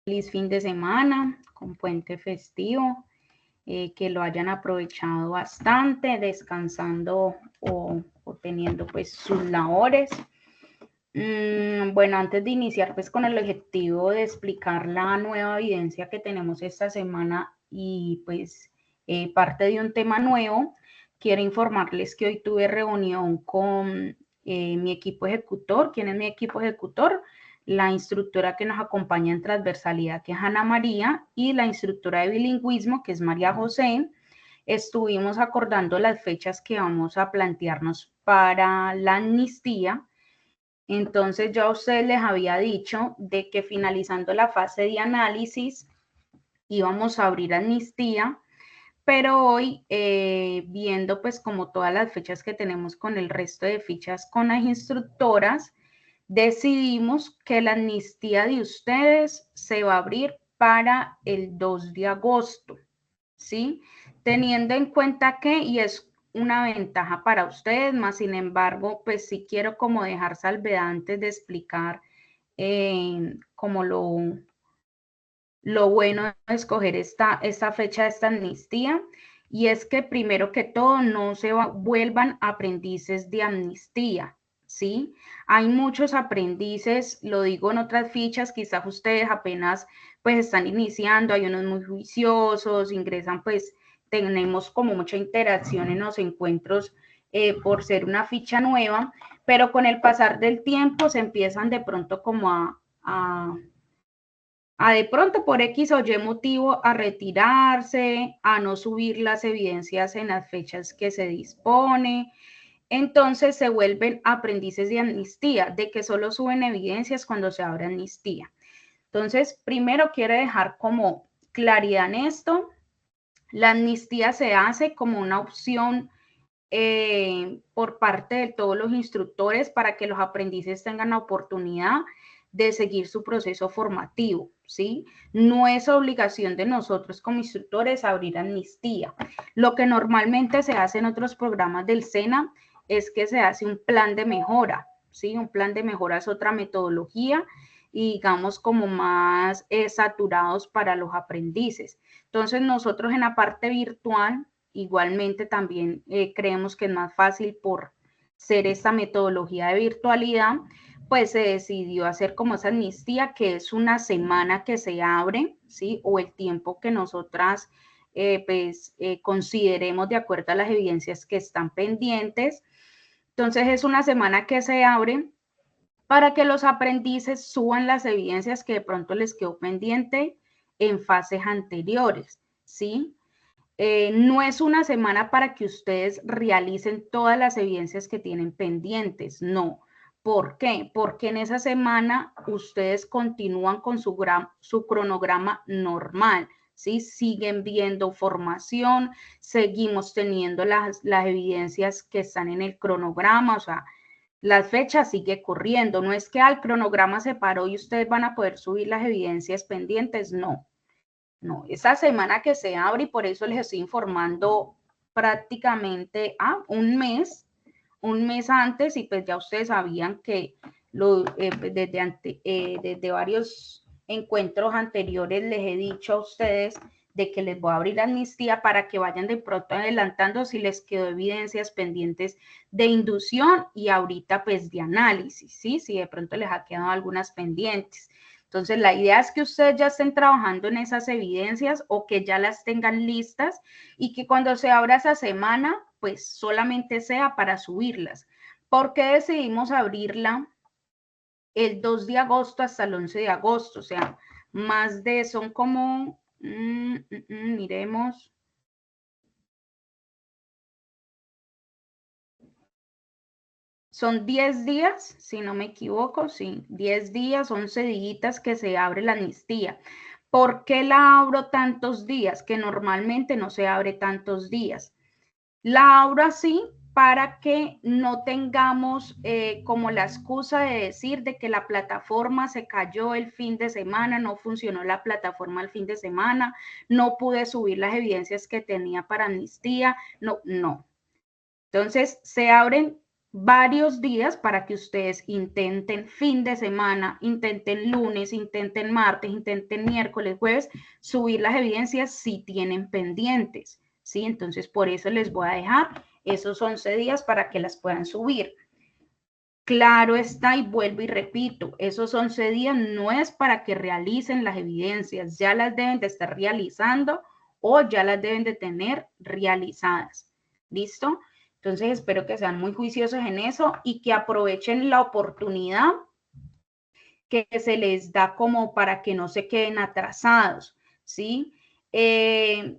feliz fin de semana con puente festivo, que lo hayan aprovechado bastante, descansando o teniendo pues sus labores. Bueno, antes de iniciar pues con el objetivo de explicar la nueva evidencia que tenemos esta semana y pues parte de un tema nuevo, quiero informarles que hoy tuve reunión con mi equipo ejecutor. ¿Quién es mi equipo ejecutor? La instructora que nos acompaña en transversalidad, que es Ana María, y la instructora de bilingüismo, que es María José. Estuvimos acordando las fechas que vamos a plantearnos para la amnistía. Entonces yo a ustedes les había dicho de que finalizando la fase de análisis íbamos a abrir amnistía, pero hoy viendo pues como todas las fechas que tenemos con el resto de fichas con las instructoras, decidimos que la amnistía de ustedes se va a abrir para el 2 de agosto, ¿sí? Teniendo en cuenta que, y es una ventaja para ustedes, más sin embargo, pues sí quiero como dejar salvedad antes de explicar como lo bueno de escoger esta fecha de esta amnistía, y es que primero que todo no se vuelvan aprendices de amnistía, ¿sí? Hay muchos aprendices, lo digo en otras fichas, quizás ustedes apenas pues están iniciando, hay unos muy juiciosos, ingresan pues, tenemos como mucha interacción en los encuentros por ser una ficha nueva, pero con el pasar del tiempo se empiezan de pronto como a de pronto por X o Y motivo a retirarse, a no subir las evidencias en las fechas que se dispone. Entonces se vuelven aprendices de amnistía, de que solo suben evidencias cuando se abre amnistía. Entonces, primero quiero dejar como claridad en esto. La amnistía se hace como una opción por parte de todos los instructores para que los aprendices tengan la oportunidad de seguir su proceso formativo, ¿sí? No es obligación de nosotros como instructores abrir amnistía. Lo que normalmente se hace en otros programas del SENA es que se hace un plan de mejora, ¿sí? Un plan de mejora es otra metodología y digamos como más saturados para los aprendices. Entonces nosotros en la parte virtual igualmente también creemos que es más fácil por ser esta metodología de virtualidad, pues se decidió hacer como esa amnistía, que es una semana que se abre, ¿sí? O el tiempo que nosotras consideremos de acuerdo a las evidencias que están pendientes. Entonces es una semana que se abre para que los aprendices suban las evidencias que de pronto les quedó pendiente en fases anteriores, ¿sí? No es una semana para que ustedes realicen todas las evidencias que tienen pendientes, no. ¿Por qué? Porque en esa semana ustedes continúan con su cronograma normal, ¿sí? Siguen viendo formación, seguimos teniendo las evidencias que están en el cronograma, o sea, la fecha sigue corriendo. No es que al cronograma se paró y ustedes van a poder subir las evidencias pendientes, no. No, esa semana que se abre y por eso les estoy informando prácticamente un mes antes, y pues ya ustedes sabían que desde varios encuentros anteriores les he dicho a ustedes de que les voy a abrir amnistía para que vayan de pronto adelantando si les quedó evidencias pendientes de inducción y ahorita pues de análisis, ¿sí? Si de pronto les ha quedado algunas pendientes. Entonces, la idea es que ustedes ya estén trabajando en esas evidencias o que ya las tengan listas y que cuando se abra esa semana, pues solamente sea para subirlas. ¿Por qué decidimos abrirla el 2 de agosto hasta el 11 de agosto? O sea, más de, son como, miremos. Son 10 días, si no me equivoco, sí, 10 días, 11 días que se abre la amnistía. ¿Por qué la abro tantos días? Que normalmente no se abre tantos días. La abro así para que no tengamos como la excusa de decir de que la plataforma se cayó el fin de semana, no funcionó la plataforma el fin de semana, no pude subir las evidencias que tenía para amnistía, no, no. Entonces se abren varios días para que ustedes intenten fin de semana, intenten lunes, intenten martes, intenten miércoles, jueves, subir las evidencias si tienen pendientes, ¿sí? Entonces, por eso les voy a dejar esos 11 días para que las puedan subir. Claro está, y vuelvo y repito, esos 11 días no es para que realicen las evidencias, ya las deben de estar realizando o ya las deben de tener realizadas. ¿Listo? Entonces espero que sean muy juiciosos en eso y que aprovechen la oportunidad que se les da como para que no se queden atrasados, ¿sí?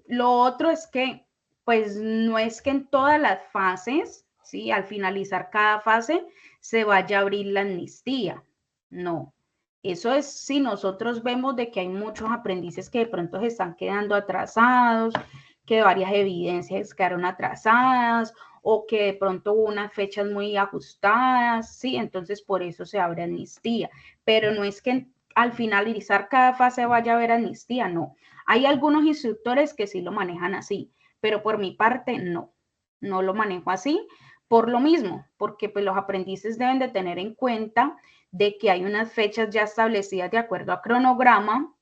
Lo otro es que, pues no es que en todas las fases, ¿sí? Al finalizar cada fase se vaya a abrir la amnistía, no. Eso es si nosotros vemos de que hay muchos aprendices que de pronto se están quedando atrasados, que varias evidencias quedaron atrasadas o que de pronto hubo unas fechas muy ajustadas, ¿sí? Entonces por eso se abre amnistía, pero no es que al finalizar cada fase vaya a haber amnistía, no. Hay algunos instructores que sí lo manejan así, pero por mi parte no, no lo manejo así, por lo mismo, porque pues los aprendices deben de tener en cuenta de que hay unas fechas ya establecidas de acuerdo a cronograma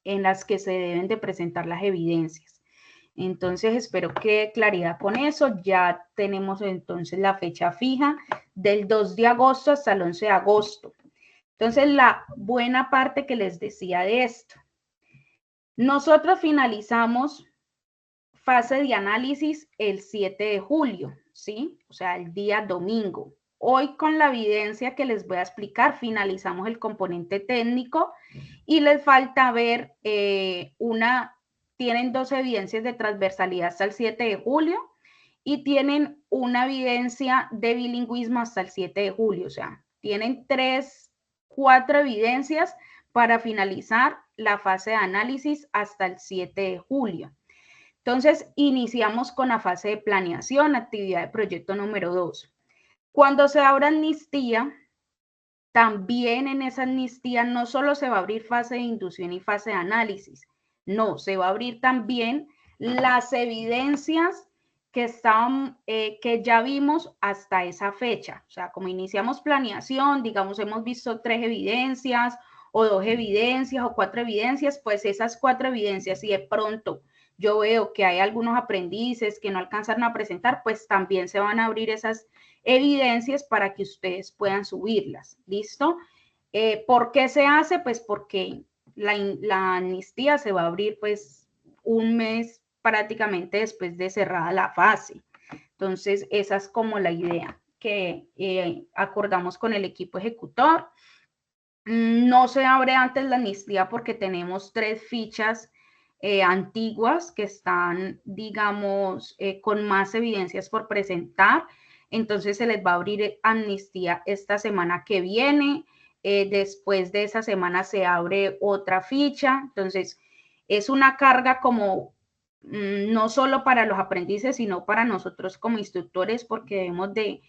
en las que se deben de presentar las evidencias. Entonces, espero que claridad con eso. Ya tenemos entonces la fecha fija del 2 de agosto hasta el 11 de agosto. Entonces, la buena parte que les decía de esto. Nosotros finalizamos fase de análisis el 7 de julio, ¿sí? O sea, el día domingo. Hoy con la evidencia que les voy a explicar, finalizamos el componente técnico y les falta ver tienen 2 evidencias de transversalidad hasta el 7 de julio y tienen una evidencia de bilingüismo hasta el 7 de julio. O sea, tienen 4 evidencias para finalizar la fase de análisis hasta el 7 de julio. Entonces, iniciamos con la fase de planeación, actividad de proyecto número 2. Cuando se abra amnistía, también en esa amnistía no solo se va a abrir fase de inducción y fase de análisis, no, se va a abrir también las evidencias que ya vimos hasta esa fecha. O sea, como iniciamos planeación, digamos, hemos visto 3 evidencias o 2 evidencias o 4 evidencias, pues esas 4 evidencias, si de pronto yo veo que hay algunos aprendices que no alcanzaron a presentar, pues también se van a abrir esas evidencias para que ustedes puedan subirlas. ¿Listo? ¿Por qué se hace? Pues porque la amnistía se va a abrir pues un mes prácticamente después de cerrada la fase. Entonces, esa es como la idea que acordamos con el equipo ejecutor. No se abre antes la amnistía porque tenemos 3 fichas antiguas que están, digamos, con más evidencias por presentar. Entonces se les va a abrir amnistía esta semana que viene. Después de esa semana se abre otra ficha. Entonces es una carga como no solo para los aprendices, sino para nosotros como instructores, porque debemos de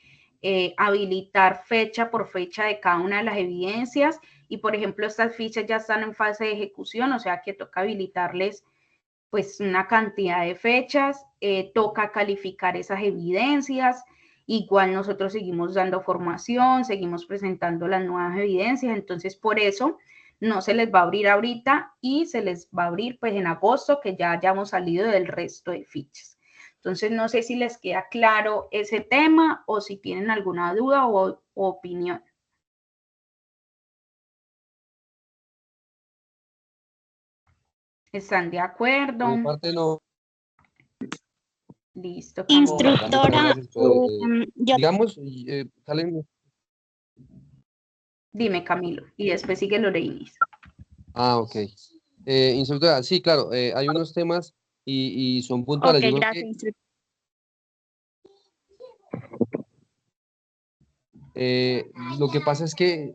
habilitar fecha por fecha de cada una de las evidencias. Y por ejemplo, estas fichas ya están en fase de ejecución, o sea que toca habilitarles pues una cantidad de fechas, toca calificar esas evidencias. Igual nosotros seguimos dando formación, seguimos presentando las nuevas evidencias, entonces por eso no se les va a abrir ahorita y se les va a abrir pues en agosto, que ya hayamos salido del resto de fichas. Entonces no sé si les queda claro ese tema o si tienen alguna duda o opinión. ¿Están de acuerdo? De mi parte no. Listo, Camilo. Instructora, Digamos, salen. Dime, Camilo, y después sigue Loreinis. Ah, ok. Instructora, sí, claro, hay unos temas y son puntuales. ok, Yo creo gracias, que instructora. lo que pasa es que,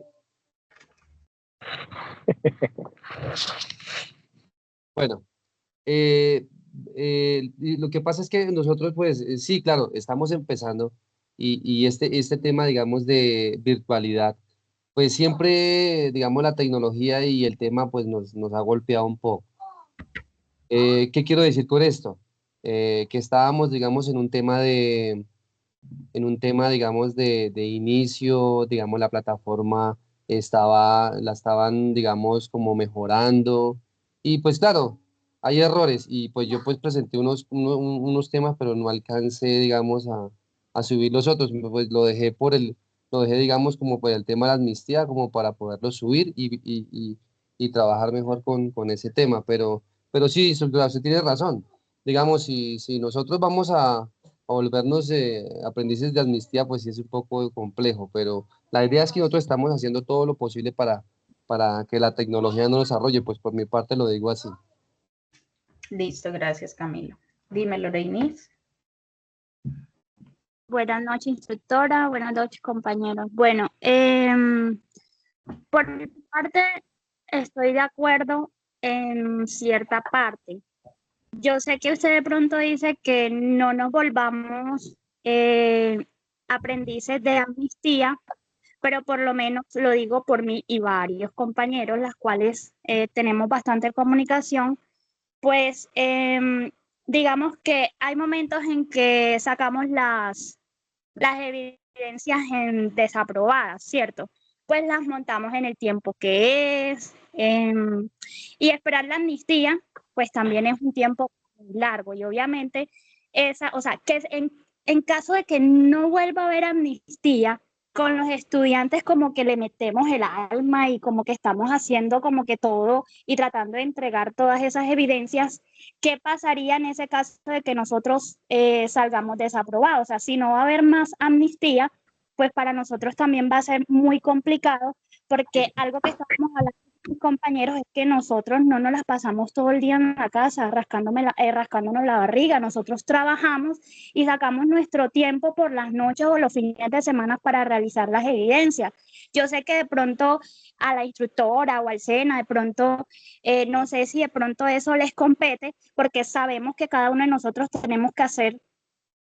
bueno, lo que pasa es que nosotros, pues, sí, claro, estamos empezando y este tema, digamos, de virtualidad, pues siempre, digamos, la tecnología y el tema, pues, nos ha golpeado un poco. ¿Qué quiero decir con esto? Que estábamos, digamos, en un tema en un tema, digamos, de inicio, digamos, la plataforma la estaban, digamos, como mejorando. Y pues claro, hay errores y pues yo pues presenté unos temas, pero no alcancé, digamos, a subir los otros. Pues lo dejé, digamos, como por el tema de la amnistía, como para poderlo subir y trabajar mejor con ese tema. Pero sí, usted tiene razón. Digamos, si nosotros vamos a volvernos aprendices de amnistía, pues sí es un poco complejo, pero la idea es que nosotros estamos haciendo todo lo posible para que la tecnología no desarrolle, pues por mi parte lo digo así. Listo, gracias Camilo. Dímelo, Reinis. Buenas noches, instructora. Buenas noches, compañeros. Bueno, por mi parte, estoy de acuerdo en cierta parte. Yo sé que usted de pronto dice que no nos volvamos aprendices de amnistía, pero por lo menos lo digo por mí y varios compañeros, las cuales tenemos bastante comunicación, pues digamos que hay momentos en que sacamos las evidencias en desaprobadas, ¿cierto? Pues las montamos en el tiempo que es, y esperar la amnistía, pues también es un tiempo largo y obviamente o sea, que en caso de que no vuelva a haber amnistía, con los estudiantes como que le metemos el alma y como que estamos haciendo como que todo y tratando de entregar todas esas evidencias. ¿Qué pasaría en ese caso de que nosotros salgamos desaprobados? O sea, si no va a haber más amnistía, pues para nosotros también va a ser muy complicado, porque algo que estamos hablando con mis compañeros es que nosotros no nos las pasamos todo el día en la casa rascándonos la barriga. Nosotros trabajamos y sacamos nuestro tiempo por las noches o los fines de semana para realizar las evidencias. Yo sé que de pronto a la instructora o al SENA, de pronto, no sé si de pronto eso les compete, porque sabemos que cada uno de nosotros tenemos que hacer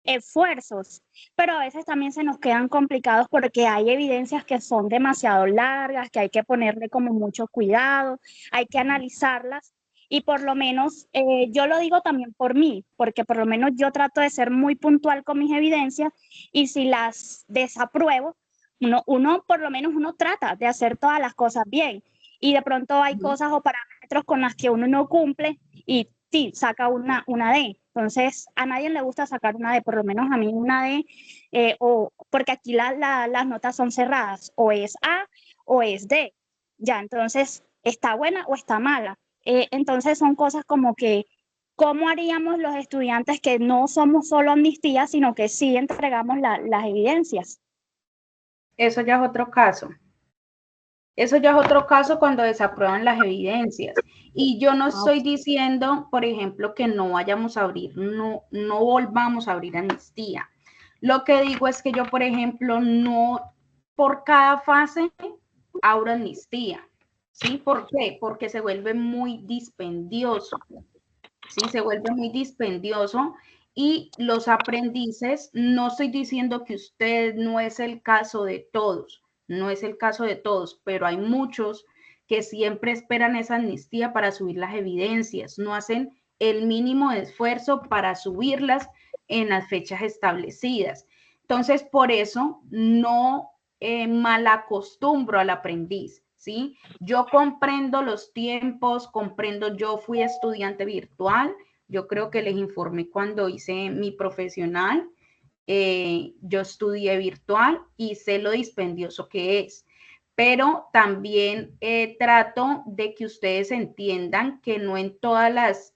esfuerzos, pero a veces también se nos quedan complicados porque hay evidencias que son demasiado largas, que hay que ponerle como mucho cuidado, hay que analizarlas y por lo menos yo lo digo también por mí, porque por lo menos yo trato de ser muy puntual con mis evidencias y si las desapruebo, uno por lo menos uno trata de hacer todas las cosas bien y de pronto hay cosas o parámetros con las que uno no cumple y sí, saca una D. Entonces, a nadie le gusta sacar una D, por lo menos a mí una D, porque aquí las notas son cerradas, o es A o es D. Ya, entonces, ¿está buena o está mala? Entonces, son cosas como que, ¿cómo haríamos los estudiantes que no somos solo amnistía, sino que sí entregamos las evidencias? Eso ya es otro caso. Eso ya es otro caso cuando desaprueban las evidencias. Y yo no estoy diciendo, por ejemplo, que no vayamos a abrir, no volvamos a abrir amnistía. Lo que digo es que yo, por ejemplo, no por cada fase abro amnistía. ¿Sí? ¿Por qué? Porque se vuelve muy dispendioso. ¿Sí? Se vuelve muy dispendioso y los aprendices, no estoy diciendo que usted no es el caso de todos, no es el caso de todos, pero hay muchos que siempre esperan esa amnistía para subir las evidencias, no hacen el mínimo de esfuerzo para subirlas en las fechas establecidas. Entonces, por eso no malacostumbro al aprendiz, ¿sí? Yo comprendo los tiempos, comprendo, yo fui estudiante virtual, yo creo que les informé cuando hice mi profesional, yo estudié virtual y sé lo dispendioso que es, pero también trato de que ustedes entiendan que no en todas las,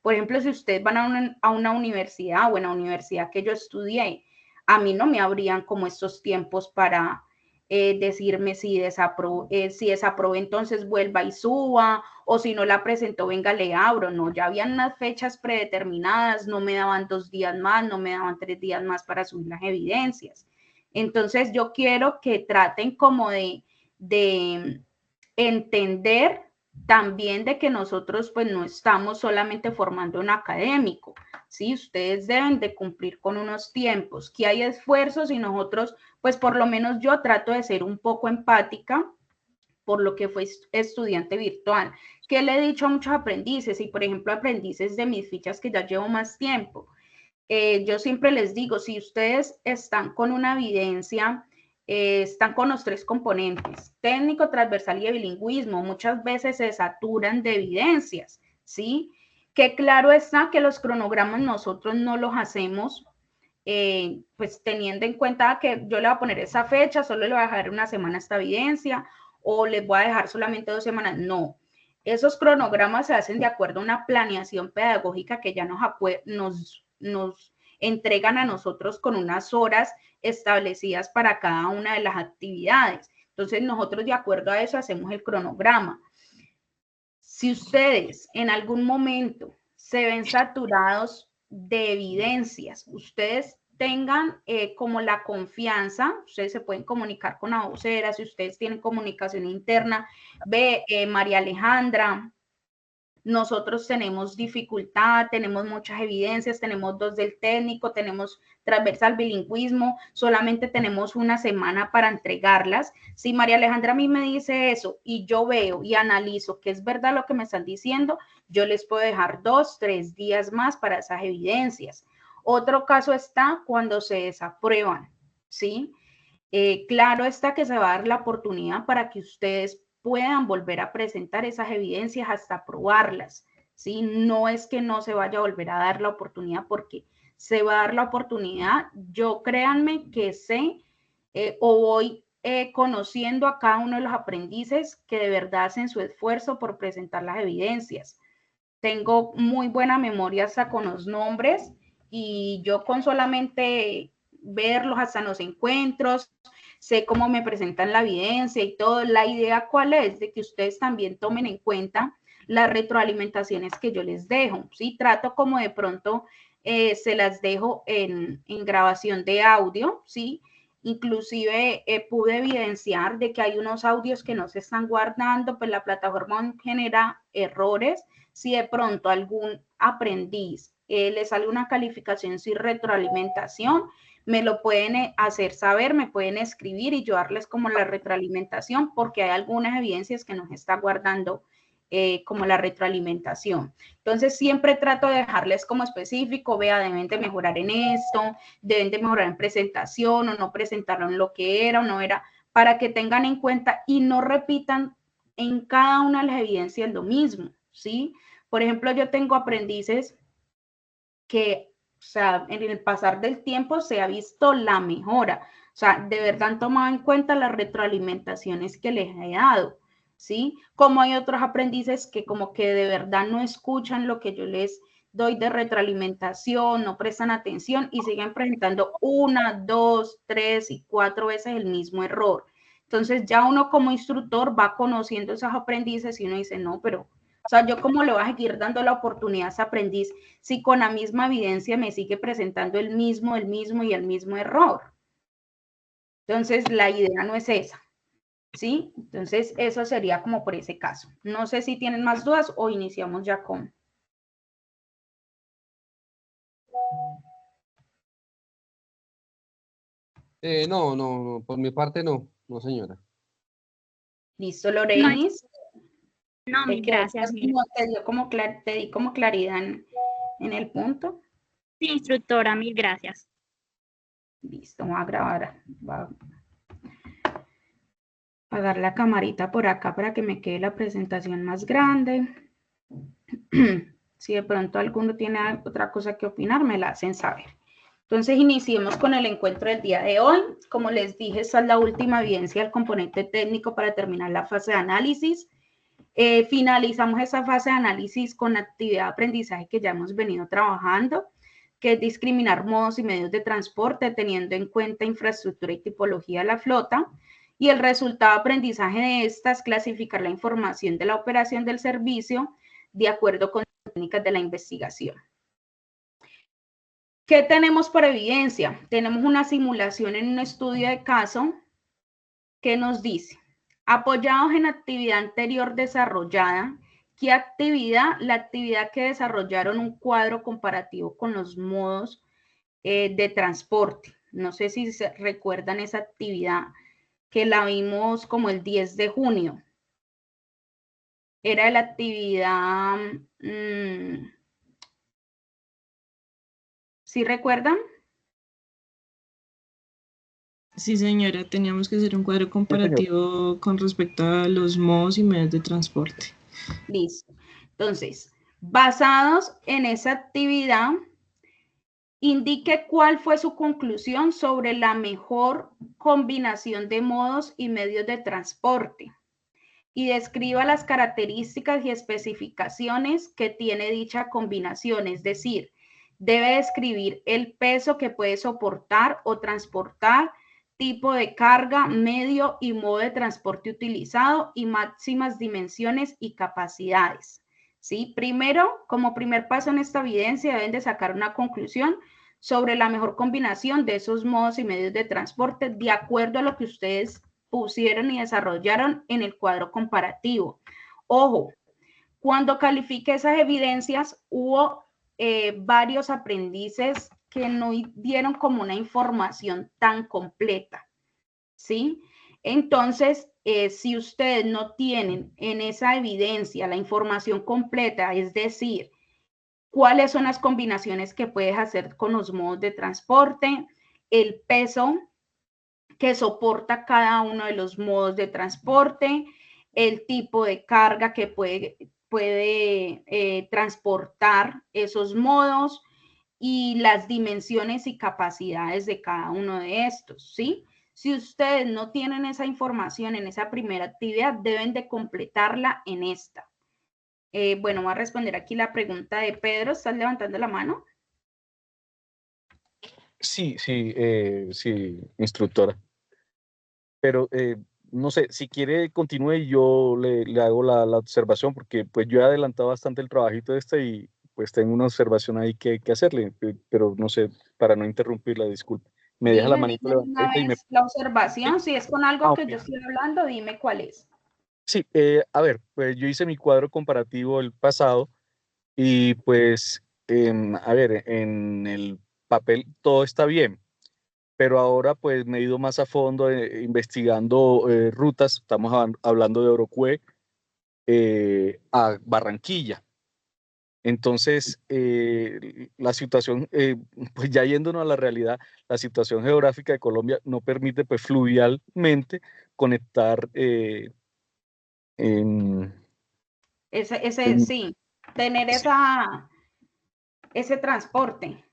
por ejemplo, si ustedes van a una universidad o en la universidad que yo estudié, a mí no me abrían como estos tiempos para decirme si desaprobé, entonces vuelva y suba, o si no la presentó, venga, le abro. No, ya habían unas fechas predeterminadas, no me daban 2 días más, no me daban 3 días más para subir las evidencias. Entonces yo quiero que traten como de entender también de que nosotros pues no estamos solamente formando un académico, ¿sí? Ustedes deben de cumplir con unos tiempos, que hay esfuerzos y nosotros, pues por lo menos yo trato de ser un poco empática por lo que fue estudiante virtual, que le he dicho a muchos aprendices y por ejemplo aprendices de mis fichas que ya llevo más tiempo, yo siempre les digo, si ustedes están con una evidencia, están con los 3 componentes, técnico, transversal y bilingüismo, muchas veces se saturan de evidencias, ¿sí? Que claro está que los cronogramas nosotros no los hacemos pues teniendo en cuenta que yo le voy a poner esa fecha, solo le voy a dejar una semana esta evidencia o les voy a dejar solamente 2 semanas. No, esos cronogramas se hacen de acuerdo a una planeación pedagógica que ya nos entregan a nosotros con unas horas establecidas para cada una de las actividades. Entonces nosotros de acuerdo a eso hacemos el cronograma. Si ustedes en algún momento se ven saturados de evidencias, ustedes tengan como la confianza, ustedes se pueden comunicar con la vocera, si ustedes tienen comunicación interna, ve María Alejandra, nosotros tenemos dificultad, tenemos muchas evidencias, tenemos 2 del técnico, tenemos transversal bilingüismo, solamente tenemos una semana para entregarlas. Si María Alejandra a mí me dice eso y yo veo y analizo que es verdad lo que me están diciendo, yo les puedo dejar 2, 3 días más para esas evidencias. Otro caso está cuando se desaprueban, ¿sí? Claro está que se va a dar la oportunidad para que ustedes puedan volver a presentar esas evidencias hasta probarlas, ¿sí? No es que no se vaya a volver a dar la oportunidad porque se va a dar la oportunidad. Yo créanme que sé o voy conociendo a cada uno de los aprendices que de verdad hacen su esfuerzo por presentar las evidencias. Tengo muy buena memoria hasta con los nombres y yo con solamente verlos hasta en los encuentros, sé cómo me presentan la evidencia y todo. La idea cuál es, de que ustedes también tomen en cuenta las retroalimentaciones que yo les dejo, ¿sí? Trato como de pronto se las dejo en grabación de audio, ¿sí? Inclusive pude evidenciar de que hay unos audios que no se están guardando, pues la plataforma genera errores. Si de pronto algún aprendiz le sale una calificación sin retroalimentación, me lo pueden hacer saber, me pueden escribir y yo darles como la retroalimentación porque hay algunas evidencias que nos está guardando como la retroalimentación. Entonces siempre trato de dejarles como específico, vea, deben de mejorar en esto, deben de mejorar en presentación o no presentaron lo que era o no era, para que tengan en cuenta y no repitan en cada una de las evidencias lo mismo, ¿sí? Por ejemplo, yo tengo aprendices que, o sea, en el pasar del tiempo se ha visto la mejora. O sea, de verdad han tomado en cuenta las retroalimentaciones que les he dado, ¿sí? Como hay otros aprendices que como que de verdad no escuchan lo que yo les doy de retroalimentación, no prestan atención y siguen presentando 1, 2, 3 y 4 veces el mismo error. Entonces ya uno como instructor va conociendo esos aprendices y uno dice, no, pero o sea, yo cómo le voy a seguir dando la oportunidad a ese aprendiz si con la misma evidencia me sigue presentando el mismo y el mismo error. Entonces, la idea no es esa, ¿sí? Entonces, eso sería como por ese caso. No sé si tienen más dudas o iniciamos ya con... No, por mi parte no, no señora. Listo, No, Lorenis. no, mil gracias. Te di como claridad en el punto. Sí, instructora, mil gracias. Listo, voy a grabar. Voy a apagar la camarita por acá para que me quede la presentación más grande. Si de pronto alguno tiene otra cosa que opinar, me la hacen saber. Entonces, iniciemos con el encuentro del día de hoy. Como les dije, esta es la última evidencia del componente técnico para terminar la fase de análisis. Finalizamos esa fase de análisis con la actividad de aprendizaje que ya hemos venido trabajando, que es discriminar modos y medios de transporte teniendo en cuenta infraestructura y tipología de la flota. Y el resultado de aprendizaje de estas, clasificar la información de la operación del servicio de acuerdo con las técnicas de la investigación. ¿Qué tenemos por evidencia? Tenemos una simulación en un estudio de caso que nos dice, apoyados en actividad anterior desarrollada, ¿qué actividad? La actividad que desarrollaron un cuadro comparativo con los modos de transporte. No sé si se recuerdan esa actividad que la vimos como el 10 de junio. Era la actividad ¿Sí recuerdan? Sí, señora, teníamos que hacer un cuadro Sí, señor. comparativo con respecto a los modos y medios de transporte. Listo. Entonces, basados en esa actividad, indique cuál fue su conclusión sobre la mejor combinación de modos y medios de transporte y describa las características y especificaciones que tiene dicha combinación, es decir, debe describir el peso que puede soportar o transportar, tipo de carga, medio y modo de transporte utilizado y máximas dimensiones y capacidades. ¿Sí? Primero, como primer paso en esta evidencia, deben de sacar una conclusión sobre la mejor combinación de esos modos y medios de transporte de acuerdo a lo que ustedes pusieron y desarrollaron en el cuadro comparativo. Ojo, cuando califique esas evidencias, hubo varios aprendices que no dieron como una información tan completa, ¿sí? Entonces, si ustedes no tienen en esa evidencia la información completa, es decir, cuáles son las combinaciones que puedes hacer con los modos de transporte, el peso que soporta cada uno de los modos de transporte, el tipo de carga que puede transportar esos modos y las dimensiones y capacidades de cada uno de estos, ¿sí? Si ustedes no tienen esa información en esa primera actividad, deben de completarla en esta. Bueno, voy a responder aquí la pregunta de Pedro. ¿Estás levantando la mano? Sí, sí, instructora. Pero no sé, si quiere continúe y yo le hago la observación, porque pues yo he adelantado bastante el trabajito y pues tengo una observación ahí que hacerle, pero no sé, para no interrumpirla, disculpe. Me deja la manito Dime una levantadita y me... vez la observación. Si es con algo que ok. yo estoy hablando, dime cuál es. Sí, a ver, pues yo hice mi cuadro comparativo el pasado y pues, a ver, en el papel todo está bien, pero ahora pues me he ido más a fondo investigando rutas, estamos hablando de Orocue a Barranquilla. Entonces, la situación, pues ya yéndonos a la realidad, la situación geográfica de Colombia no permite pues fluvialmente conectar en, en- Sí, tener sí, ese transporte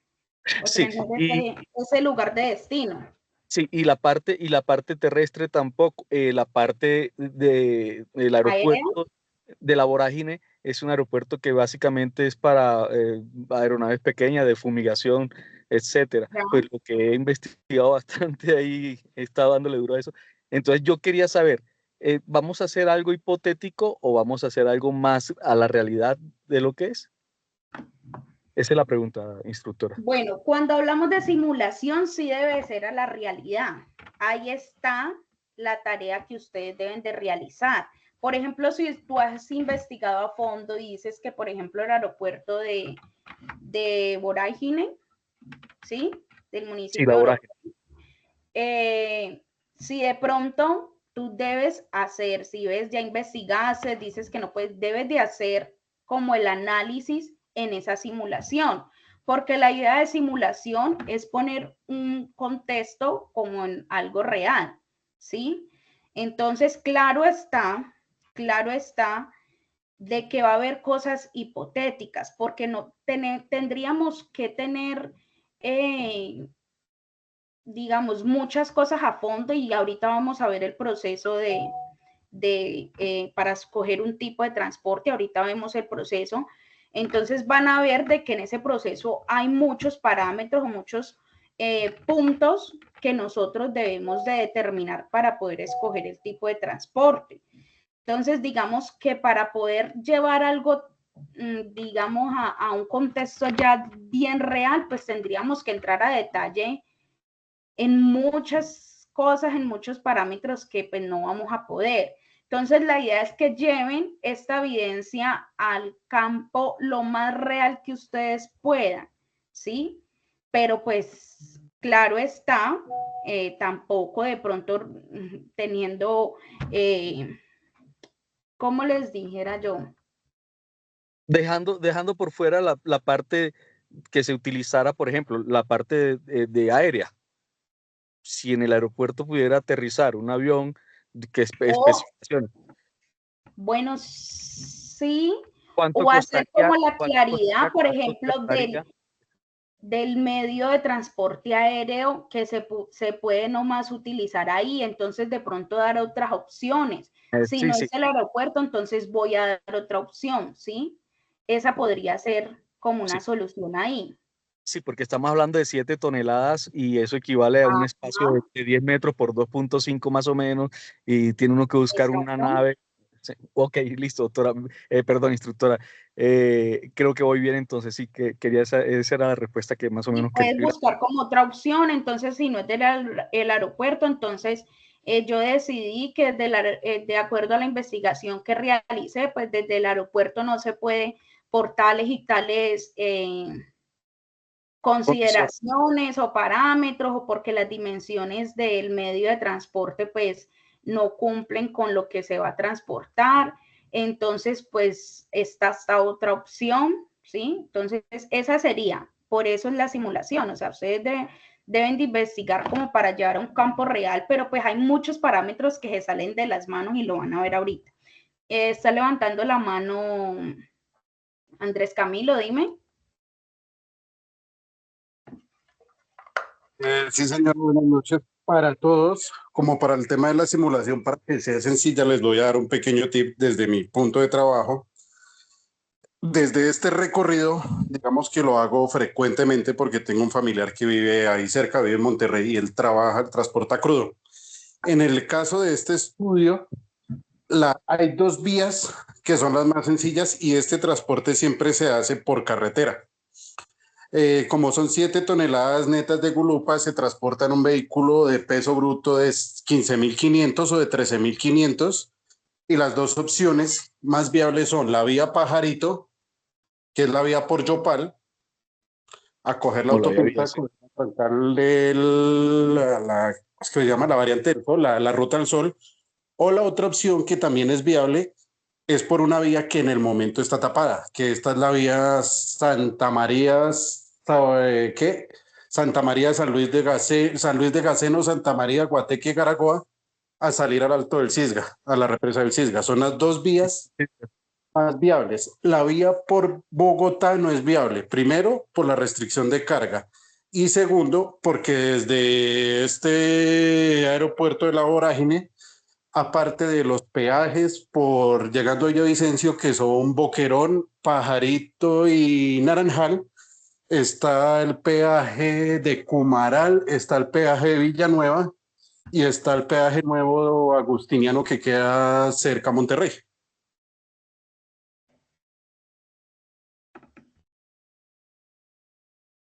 o sí, tener y ese lugar de destino. sí, y la parte terrestre tampoco, la parte del Aéreo. aeropuerto de la Vorágine es un aeropuerto que básicamente es para aeronaves pequeñas de fumigación, etcétera. ¿Ya? Pues lo que he investigado bastante ahí, he estado dándole duro a eso. Entonces yo quería saber, ¿vamos a hacer algo hipotético o vamos a hacer algo más a la realidad de lo que es? Esa es la pregunta, instructora. Bueno, cuando hablamos de simulación, sí debe ser a la realidad. Ahí está la tarea que ustedes deben de realizar. Por ejemplo, si tú has investigado a fondo y dices que, por ejemplo, el aeropuerto de Vorágine, ¿sí? Del Sí, municipio la de Vorágine. si de pronto tú debes hacer, si ves, ya investigaste, dices que no puedes, debes de hacer como el análisis en esa simulación, porque la idea de simulación es poner un contexto como en algo real, ¿sí? Entonces, claro está de que va a haber cosas hipotéticas, porque no tendríamos que tener digamos, muchas cosas a fondo y ahorita vamos a ver el proceso para escoger un tipo de transporte, ahorita vemos el proceso, entonces van a ver de que en ese proceso hay muchos parámetros o muchos puntos que nosotros debemos de determinar para poder escoger el tipo de transporte. Entonces, digamos que para poder llevar algo, digamos, a un contexto ya bien real, pues tendríamos que entrar a detalle en muchas cosas, en muchos parámetros que pues no vamos a poder. Entonces la idea es que lleven esta evidencia al campo lo más real que ustedes puedan, ¿sí? Pero pues claro está, tampoco de pronto teniendo, ¿cómo les dijera yo? Dejando por fuera la parte que se utilizara, por ejemplo, la parte de aérea. Si en el aeropuerto pudiera aterrizar un avión, ¿qué especificaciones? Bueno, sí, ¿Cuánto o hacer costaría? como la ¿Cuánto claridad, costaría? por ¿Cuánto ejemplo, tardaría? del medio de transporte aéreo que se puede nomás utilizar ahí, entonces de pronto dar otras opciones. Si Sí, no sí, es el aeropuerto, entonces voy a dar otra opción, ¿sí? Esa podría ser como sí. una solución ahí. Sí, porque estamos hablando de 7 toneladas y eso equivale a un espacio Ajá, de 10 metros por 2.5 más o menos, y tiene uno que buscar una exacto. nave. Sí, ok, listo, doctora, perdón, instructora. Creo que voy bien entonces, sí, que quería esa era la respuesta que más o Y menos quería. puedes buscar como otra opción, entonces si no es del el aeropuerto, entonces yo decidí que de acuerdo a la investigación que realicé, pues desde el aeropuerto no se puede por tales y tales Condición. consideraciones o parámetros o porque las dimensiones del medio de transporte pues no cumplen con lo que se va a transportar. Entonces pues está esta otra opción, ¿sí? Entonces esa sería, por eso es la simulación, o sea, ustedes deben de investigar como para llevar a un campo real, pero pues hay muchos parámetros que se salen de las manos y lo van a ver ahorita. Está levantando la mano Andrés Camilo, dime. Sí, señor, buenas noches para todos. Como para el tema de la simulación, para que sea sencilla, les voy a dar un pequeño tip desde mi punto de trabajo. Desde este recorrido, digamos que lo hago frecuentemente porque tengo un familiar que vive ahí cerca, vive en Monterrey y él trabaja, transporta crudo. En el caso de este estudio, hay dos vías que son las más sencillas y este transporte siempre se hace por carretera. Como son 7 toneladas netas de gulupa, se transporta en un vehículo de peso bruto de 15.500 o de 13.500. Y las dos opciones más viables son la vía Pajarito, que es la vía por Yopal, a coger la No lo había visto, autopista, sí. ¿cómo es que se llama? La variante del Sol, la ruta del Sol. O la otra opción que también es viable es por una vía que en el momento está tapada, que esta es la vía Santa María, ¿qué? Santa María, San Luis de Gaceno, Santa María, Guateque, Garagoa, a salir al Alto del Cisga, a la represa del Cisga. Son las dos vías más viables. La vía por Bogotá no es viable. Primero, por la restricción de carga. Y segundo, porque desde este aeropuerto de La Vorágine, aparte de los peajes por llegando a Villavicencio, que son Boquerón, Pajarito y Naranjal, está el peaje de Cumaral, está el peaje de Villanueva y está el peaje nuevo agustiniano que queda cerca a Monterrey.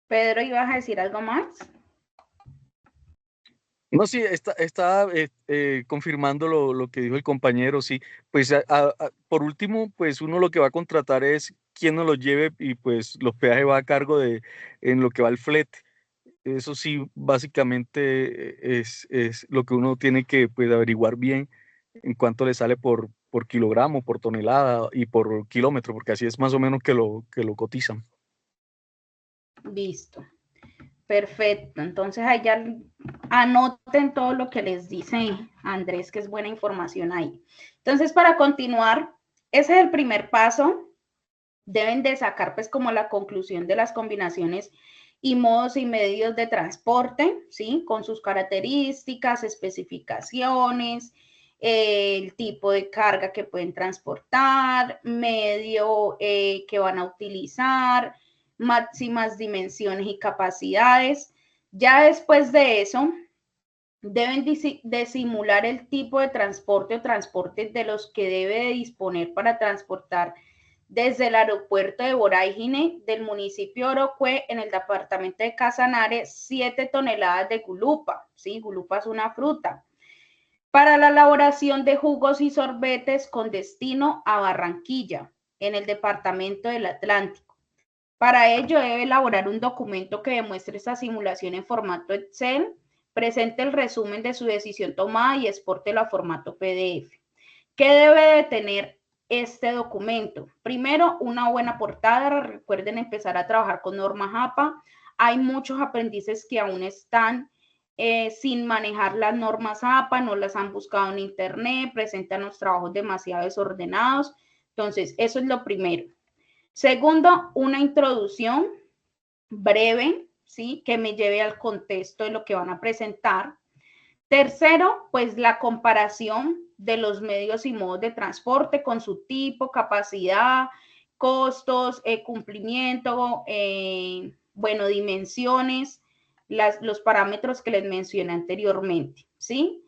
Pedro, ¿ibas a decir algo más? No, sí, está confirmando lo que dijo el compañero, sí. Pues por último, pues uno lo que va a contratar es quién nos lo lleve, y pues los peajes va a cargo en lo que va el flete. Eso sí, básicamente es lo que uno tiene que, pues, averiguar bien en cuánto le sale por kilogramo, por tonelada y por kilómetro, porque así es más o menos que lo cotizan. Listo. Perfecto. Entonces ahí ya anoten todo lo que les dice Andrés, que es buena información ahí. Entonces, para continuar, ese es el primer paso. Deben de sacar pues como la conclusión de las combinaciones y modos y medios de transporte, ¿sí? Con sus características, especificaciones, el tipo de carga que pueden transportar, medio que van a utilizar, máximas dimensiones y capacidades. Ya después de eso, deben de simular el tipo de transporte o transportes de los que debe de disponer para transportar desde el aeropuerto de Vorágine del municipio de Orocue en el departamento de Casanare 7 toneladas de gulupa, ¿sí? Gulupa es una fruta, para la elaboración de jugos y sorbetes con destino a Barranquilla, en el departamento del Atlántico. Para ello debe elaborar un documento que demuestre esta simulación en formato Excel, presente el resumen de su decisión tomada y exporte a formato PDF. ¿Qué debe de tener este documento. Primero, una buena portada. Recuerden empezar a trabajar con norma JAPA. Hay muchos aprendices que aún están sin manejar las normas JAPA, no las han buscado en internet, presentan los trabajos demasiado desordenados. Entonces, eso es lo primero. Segundo, una introducción breve, ¿sí? Que me lleve al contexto de lo que van a presentar. Tercero, pues la comparación de los medios y modos de transporte con su tipo, capacidad, costos, cumplimiento, bueno, dimensiones, los parámetros que les mencioné anteriormente, ¿sí?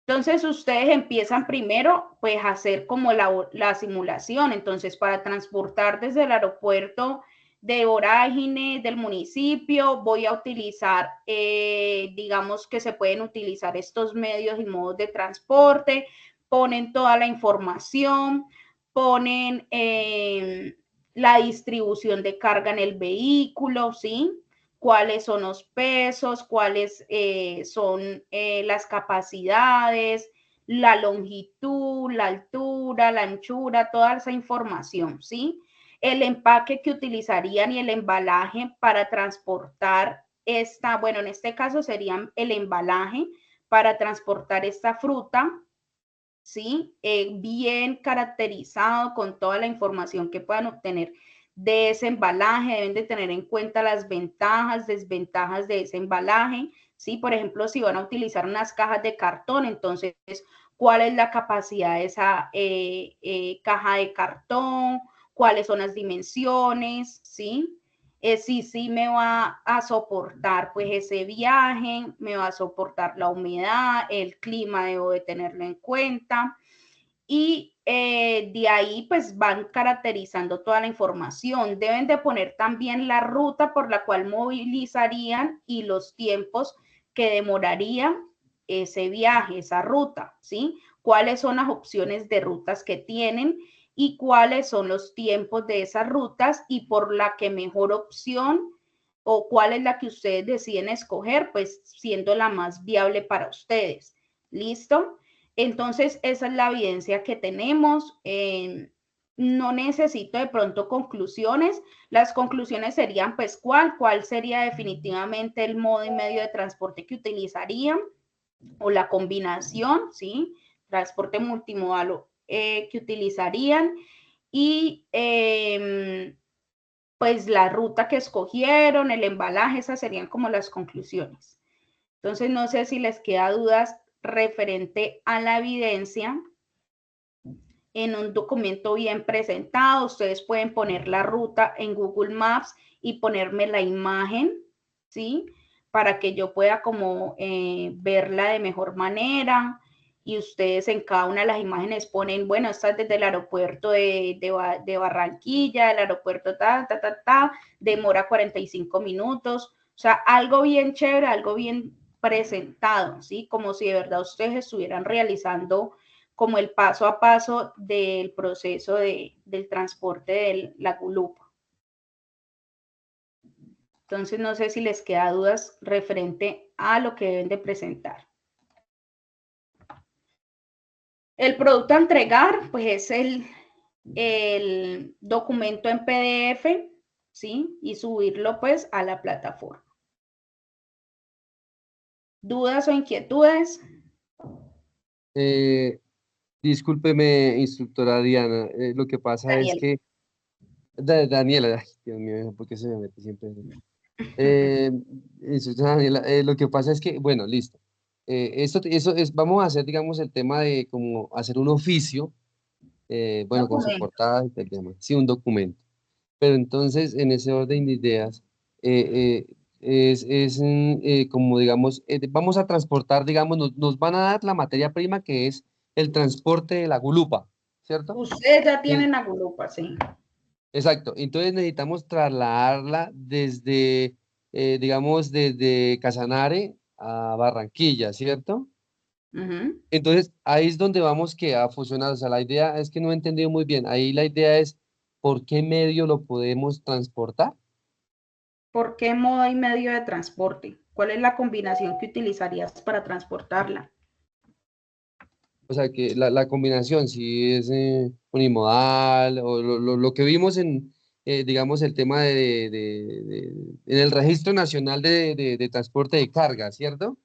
Entonces, ustedes empiezan primero, pues, a hacer como la simulación. Entonces, para transportar desde el aeropuerto de Vorágine, del municipio, voy a utilizar, digamos que se pueden utilizar estos medios y modos de transporte, ponen toda la información, ponen la distribución de carga en el vehículo, ¿sí? Cuáles son los pesos, cuáles son las capacidades, la longitud, la altura, la anchura, toda esa información, ¿sí? El empaque que utilizarían y el embalaje para transportar esta, bueno, en este caso serían el embalaje para transportar esta fruta, ¿sí? Bien caracterizado con toda la información que puedan obtener de ese embalaje. Deben de tener en cuenta las ventajas, desventajas de ese embalaje, ¿sí? Por ejemplo, si van a utilizar unas cajas de cartón, entonces, ¿cuál es la capacidad de esa caja de cartón? ¿Cuáles son las dimensiones? ¿Sí? Sí me va a soportar pues ese viaje, me va a soportar la humedad, el clima debo de tenerlo en cuenta. Y de ahí pues van caracterizando toda la información. Deben de poner también la ruta por la cual movilizarían y los tiempos que demoraría ese viaje, esa ruta, ¿sí? Cuáles son las opciones de rutas que tienen y cuáles son los tiempos de esas rutas y por la que mejor opción o cuál es la que ustedes deciden escoger, pues siendo la más viable para ustedes. ¿Listo? Entonces, esa es la evidencia que tenemos. No necesito de pronto conclusiones. Las conclusiones serían, pues, ¿cuál sería definitivamente el modo y medio de transporte que utilizarían? O la combinación, ¿sí? Transporte multimodal que utilizarían. Y pues la ruta que escogieron, el embalaje, esas serían como las conclusiones. Entonces, no sé si les queda dudas referente a la evidencia. En un documento bien presentado, ustedes pueden poner la ruta en Google Maps y ponerme la imagen, ¿sí? Para que yo pueda como verla de mejor manera. Y ustedes en cada una de las imágenes ponen, bueno, esta es desde el aeropuerto de Barranquilla, el aeropuerto demora 45 minutos. O sea, algo bien chévere, algo bien presentado, ¿sí? Como si de verdad ustedes estuvieran realizando como el paso a paso del proceso del transporte de la gulupa. Entonces, no sé si les queda dudas referente a lo que deben de presentar. El producto a entregar, pues es el documento en PDF, ¿sí? Y subirlo pues a la plataforma. ¿Dudas o inquietudes? Discúlpeme, instructora Diana, lo que pasa Daniel. es que, Daniela, ay, Dios mío, ¿por qué se me mete siempre? Instructora Daniela, lo que pasa es que, bueno, listo. Eso es, vamos a hacer, digamos, el tema de como hacer un oficio, bueno, con su Documento. portada y el tema, sí, un documento. Pero entonces, en ese orden de ideas, como digamos, vamos a transportar, digamos, nos van a dar la materia prima que es el transporte de la gulupa, ¿cierto? Ustedes ya Eh, tienen la gulupa, sí. exacto, entonces necesitamos trasladarla desde, digamos, desde Casanare a Barranquilla, ¿cierto? Uh-huh. Entonces, ahí es donde vamos que a fusionar, o sea, la idea es que no he entendido muy bien, ahí la idea es, ¿por qué medio lo podemos transportar? ¿Por qué modo y medio de transporte? ¿Cuál es la combinación que utilizarías para transportarla? O sea, que la combinación, si es unimodal o lo que vimos en, digamos, el tema en el Registro Nacional de Transporte de Carga, ¿cierto?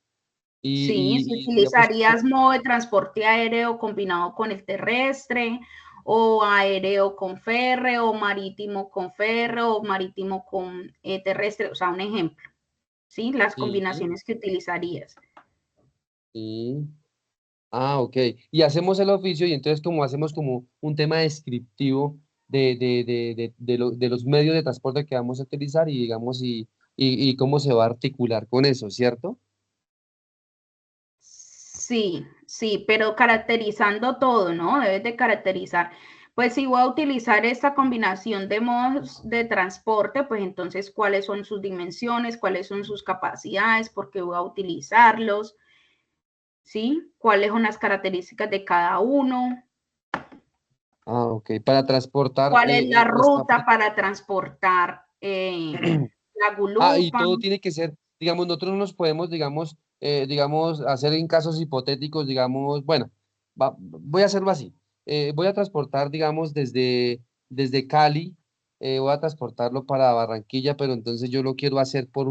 Sí, si Digamos, utilizarías modo de transporte aéreo combinado con el terrestre, o aéreo con férreo, o marítimo con férreo, o marítimo con terrestre, o sea, un ejemplo, ¿sí? Las sí, combinaciones que utilizarías. sí. Ah, ok. Y hacemos el oficio y entonces como hacemos como un tema descriptivo de los medios de transporte que vamos a utilizar y digamos y cómo se va a articular con eso, ¿cierto? Sí, sí, pero caracterizando todo, ¿no? Debes de caracterizar. Pues si voy a utilizar esta combinación de modos de transporte, pues entonces cuáles son sus dimensiones, cuáles son sus capacidades, por qué voy a utilizarlos, ¿sí? ¿Cuáles son las características de cada uno? Ah, ok. Para transportar ¿Cuál es la esta... ruta para transportar la Ah, y gulupa? todo tiene que ser, digamos, nosotros no nos podemos, digamos, hacer en casos hipotéticos, digamos, bueno, voy a hacerlo así. Voy a transportar, digamos, desde Cali, voy a transportarlo para Barranquilla, pero entonces yo lo quiero hacer por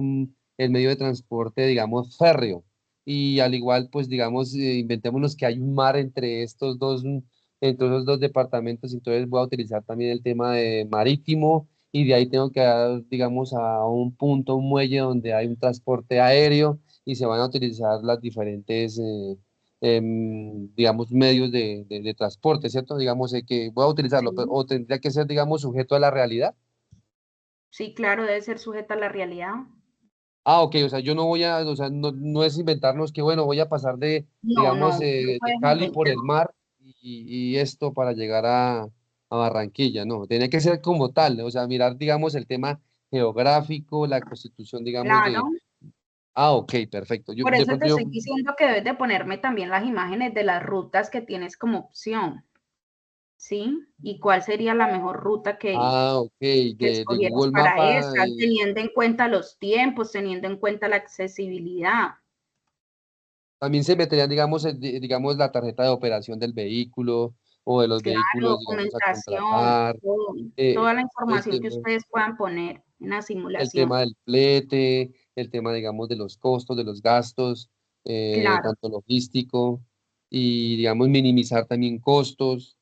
el medio de transporte, digamos, férreo. Y al igual, pues, digamos, inventémonos que hay un mar entre esos dos departamentos, entonces voy a utilizar también el tema de marítimo y de ahí tengo que dar, digamos, a un punto, un muelle donde hay un transporte aéreo y se van a utilizar las diferentes, digamos, medios de transporte, ¿cierto? Digamos, que voy a utilizarlo, pero, Sí, o tendría que ser, digamos, sujeto a la realidad. sí, claro, debe ser sujeta a la realidad. Ah, ok, o sea, yo no voy a, o sea, no es inventarnos que, bueno, voy a pasar No, digamos, no, no de puedes Cali por inventar. el mar y esto para llegar a Barranquilla, no, tiene que ser como tal, o sea, mirar, digamos, el tema geográfico, la constitución, digamos, Claro. ah, ok, perfecto. Yo, Por de eso te pronto yo, estoy diciendo que debes de ponerme también las imágenes de las rutas que tienes como opción, ¿sí? Y cuál sería la mejor ruta ok, que de escogieras Google para Mapa, esta, teniendo en cuenta los tiempos, teniendo en cuenta la accesibilidad. también se meterían, digamos, digamos, la tarjeta de operación del vehículo o de los Claro, vehículos, digamos, a documentación, contratar, todo, eh, toda la el información que tema. ustedes puedan poner en la El simulación. tema del flete, el tema, digamos, de los costos, de los gastos, Claro, tanto logístico y, digamos, minimizar también costos.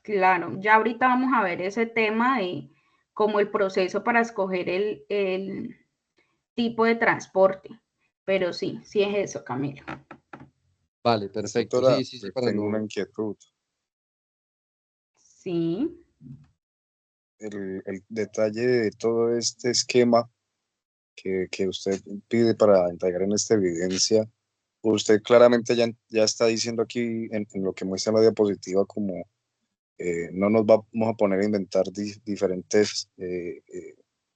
claro. Ya ahorita vamos a ver ese tema de como el proceso para escoger el tipo de transporte. Pero sí, sí es eso, Camilo. Vale, perfecto. Instructora, Sí, sí, sí, pues para tengo una no. inquietud. Sí. El detalle de todo este esquema que usted pide para entregar en esta evidencia, usted claramente ya está diciendo aquí en lo que muestra en la diapositiva como no nos vamos a poner a inventar diferentes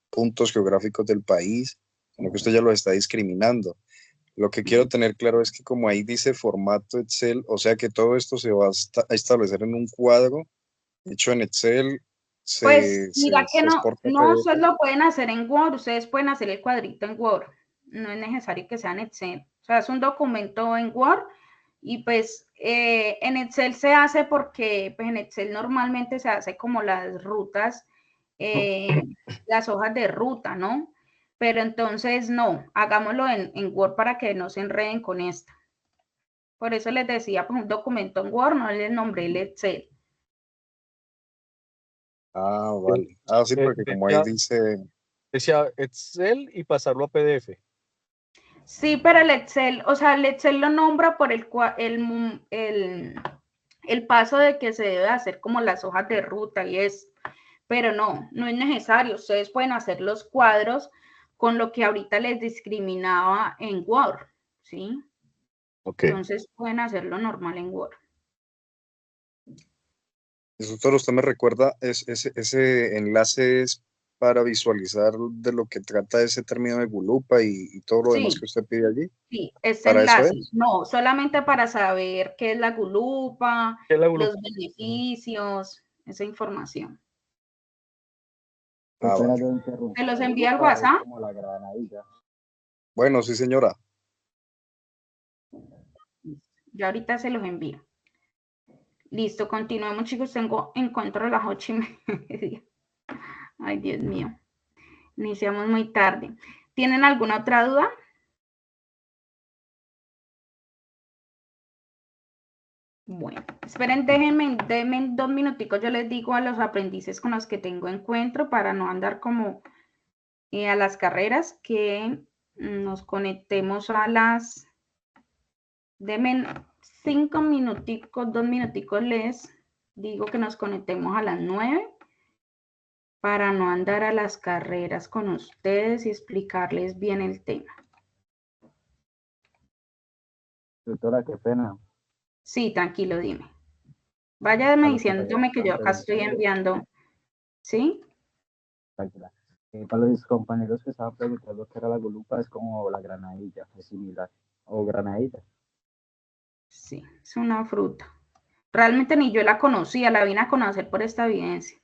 puntos geográficos del país, sino que usted ya lo está discriminando. Lo que quiero tener claro es que como ahí dice formato Excel, o sea que todo esto se va a establecer en un cuadro hecho en Excel, Pues mira que se exporta a no, ustedes PDF. lo pueden hacer en Word, ustedes pueden hacer el cuadrito en Word, no es necesario que sea en Excel, o sea, es un documento en Word y pues en Excel se hace porque pues en Excel normalmente se hace como las rutas, las hojas de ruta, ¿no? Pero entonces no, hagámoslo en Word para que no se enreden con esto. Por eso les decía, pues un documento en Word, no les nombré el Excel. Ah, Eh, vale. Ah, sí, porque como ahí Decía, dice, decía Excel y pasarlo a PDF. Sí, pero el Excel, o sea, el Excel lo nombra por el paso de que se debe hacer como las hojas de ruta y es, pero no, no es necesario. Ustedes pueden hacer los cuadros con lo que ahorita les discriminaba en Word, ¿sí? ok, Entonces pueden hacerlo normal en Word. eso todo usted me recuerda, ese enlace es para visualizar de lo que trata ese término de Gulupa y todo lo demás Sí, que usted pide allí. sí, este Para eso enlace, es. no, solamente para saber qué es la gulupa, ¿Qué es la los Gulupa? beneficios, esa información. Ah, vale. Se los envía al WhatsApp. Bueno, sí, señora. Ya ahorita se los envío. Listo, continuemos, chicos. Tengo encuentro a las 8:30. Ay, Dios mío. Iniciamos muy tarde. ¿Tienen alguna otra duda? Bueno, esperen, déjenme 2 minuticos. Yo les digo a los aprendices con los que tengo encuentro para no andar como a las carreras, que nos conectemos a las... Denme 5 minuticos, 2 minuticos les digo que nos conectemos a las 9 para no andar a las carreras con ustedes y explicarles bien el tema. Doctora, qué pena. Sí, tranquilo, dime. Váyame diciéndome que yo acá estoy enviando. ¿Sí? Tranquila. Para los compañeros que estaban preguntando qué era la gulupa, es como la granadilla, es similar. O granadilla. Sí, es una fruta. Realmente ni yo la conocía, la vine a conocer por esta evidencia.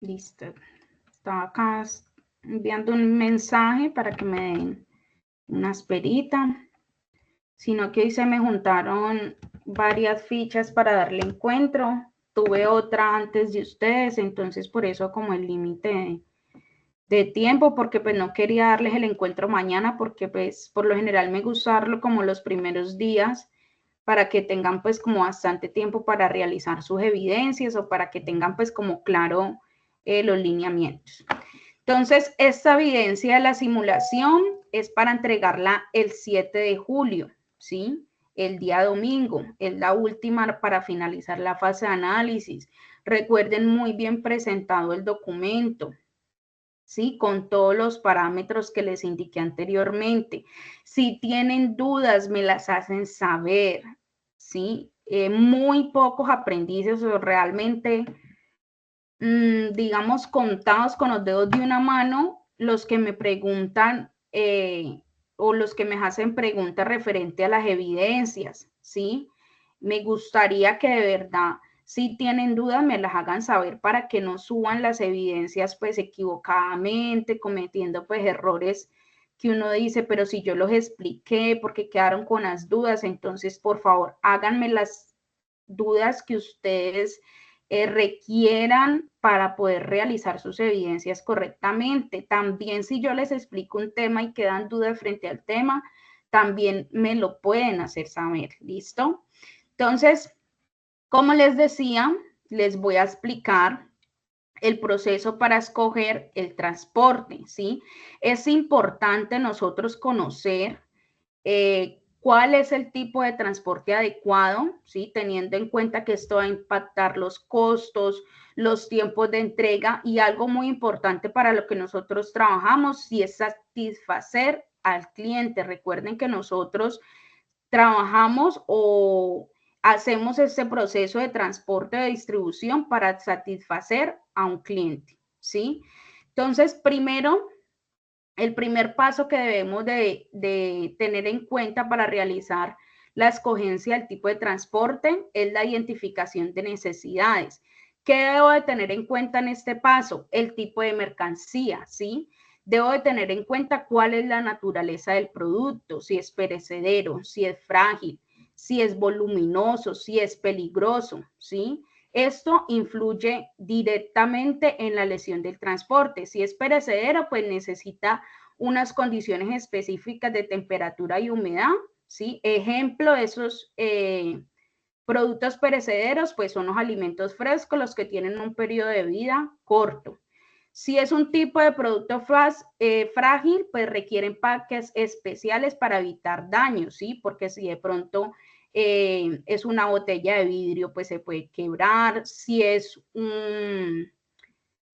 Listo. Estaba acá enviando un mensaje para que me den una esperita. Sino que hoy se me juntaron varias fichas para darle encuentro. Tuve otra antes de ustedes, entonces por eso como el límite de tiempo, porque pues no quería darles el encuentro mañana, porque pues por lo general me gusta darlo como los primeros días, para que tengan pues como bastante tiempo para realizar sus evidencias o para que tengan pues como claro los lineamientos. Entonces, esta evidencia de la simulación es para entregarla el 7 de julio, ¿sí? El día domingo, es la última para finalizar la fase de análisis. Recuerden muy bien presentado el documento, ¿sí? Con todos los parámetros que les indiqué anteriormente. Si tienen dudas, me las hacen saber, ¿sí? Muy pocos aprendices o realmente, digamos, contados con los dedos de una mano, los que me preguntan o los que me hacen preguntas referente a las evidencias, ¿sí? Me gustaría que de verdad, si tienen dudas, me las hagan saber para que no suban las evidencias pues equivocadamente, cometiendo pues errores que uno dice, pero si yo los expliqué porque quedaron con las dudas, entonces por favor háganme las dudas que ustedes requieran para poder realizar sus evidencias correctamente. También si yo les explico un tema y quedan dudas frente al tema, también me lo pueden hacer saber, ¿listo? Entonces, como les decía, les voy a explicar el proceso para escoger el transporte, ¿sí? Es importante nosotros conocer cuál es el tipo de transporte adecuado, ¿sí? Teniendo en cuenta que esto va a impactar los costos, los tiempos de entrega y algo muy importante para lo que nosotros trabajamos, si es satisfacer al cliente. Recuerden que nosotros trabajamos o hacemos este proceso de transporte de distribución para satisfacer a un cliente, ¿sí? Entonces, primero, el primer paso que debemos de tener en cuenta para realizar la escogencia del tipo de transporte es la identificación de necesidades. ¿Qué debo de tener en cuenta en este paso? El tipo de mercancía, ¿sí? Debo de tener en cuenta cuál es la naturaleza del producto, si es perecedero, si es frágil, si es voluminoso, si es peligroso, ¿sí? Esto influye directamente en la lesión del transporte. Si es perecedero, pues necesita unas condiciones específicas de temperatura y humedad, ¿sí? Ejemplo de esos productos perecederos, pues son los alimentos frescos, los que tienen un periodo de vida corto. Si es un tipo de producto frágil, pues requiere empaques especiales para evitar daños, ¿sí? Porque si de pronto es una botella de vidrio, pues se puede quebrar. Si es un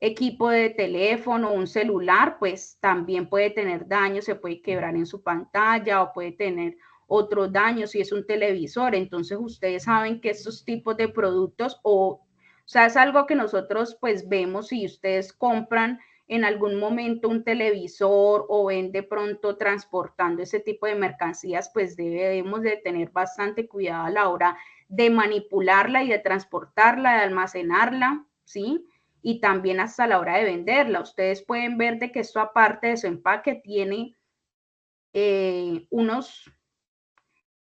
equipo de teléfono, un celular, pues también puede tener daño, se puede quebrar en su pantalla o puede tener otros daños si es un televisor. Entonces ustedes saben que estos tipos de productos o sea, es algo que nosotros pues vemos si ustedes compran en algún momento un televisor o ven de pronto transportando ese tipo de mercancías, pues debemos de tener bastante cuidado a la hora de manipularla y de transportarla, de almacenarla, ¿sí? Y también hasta la hora de venderla. Ustedes pueden ver de que esto aparte de su empaque tiene unos,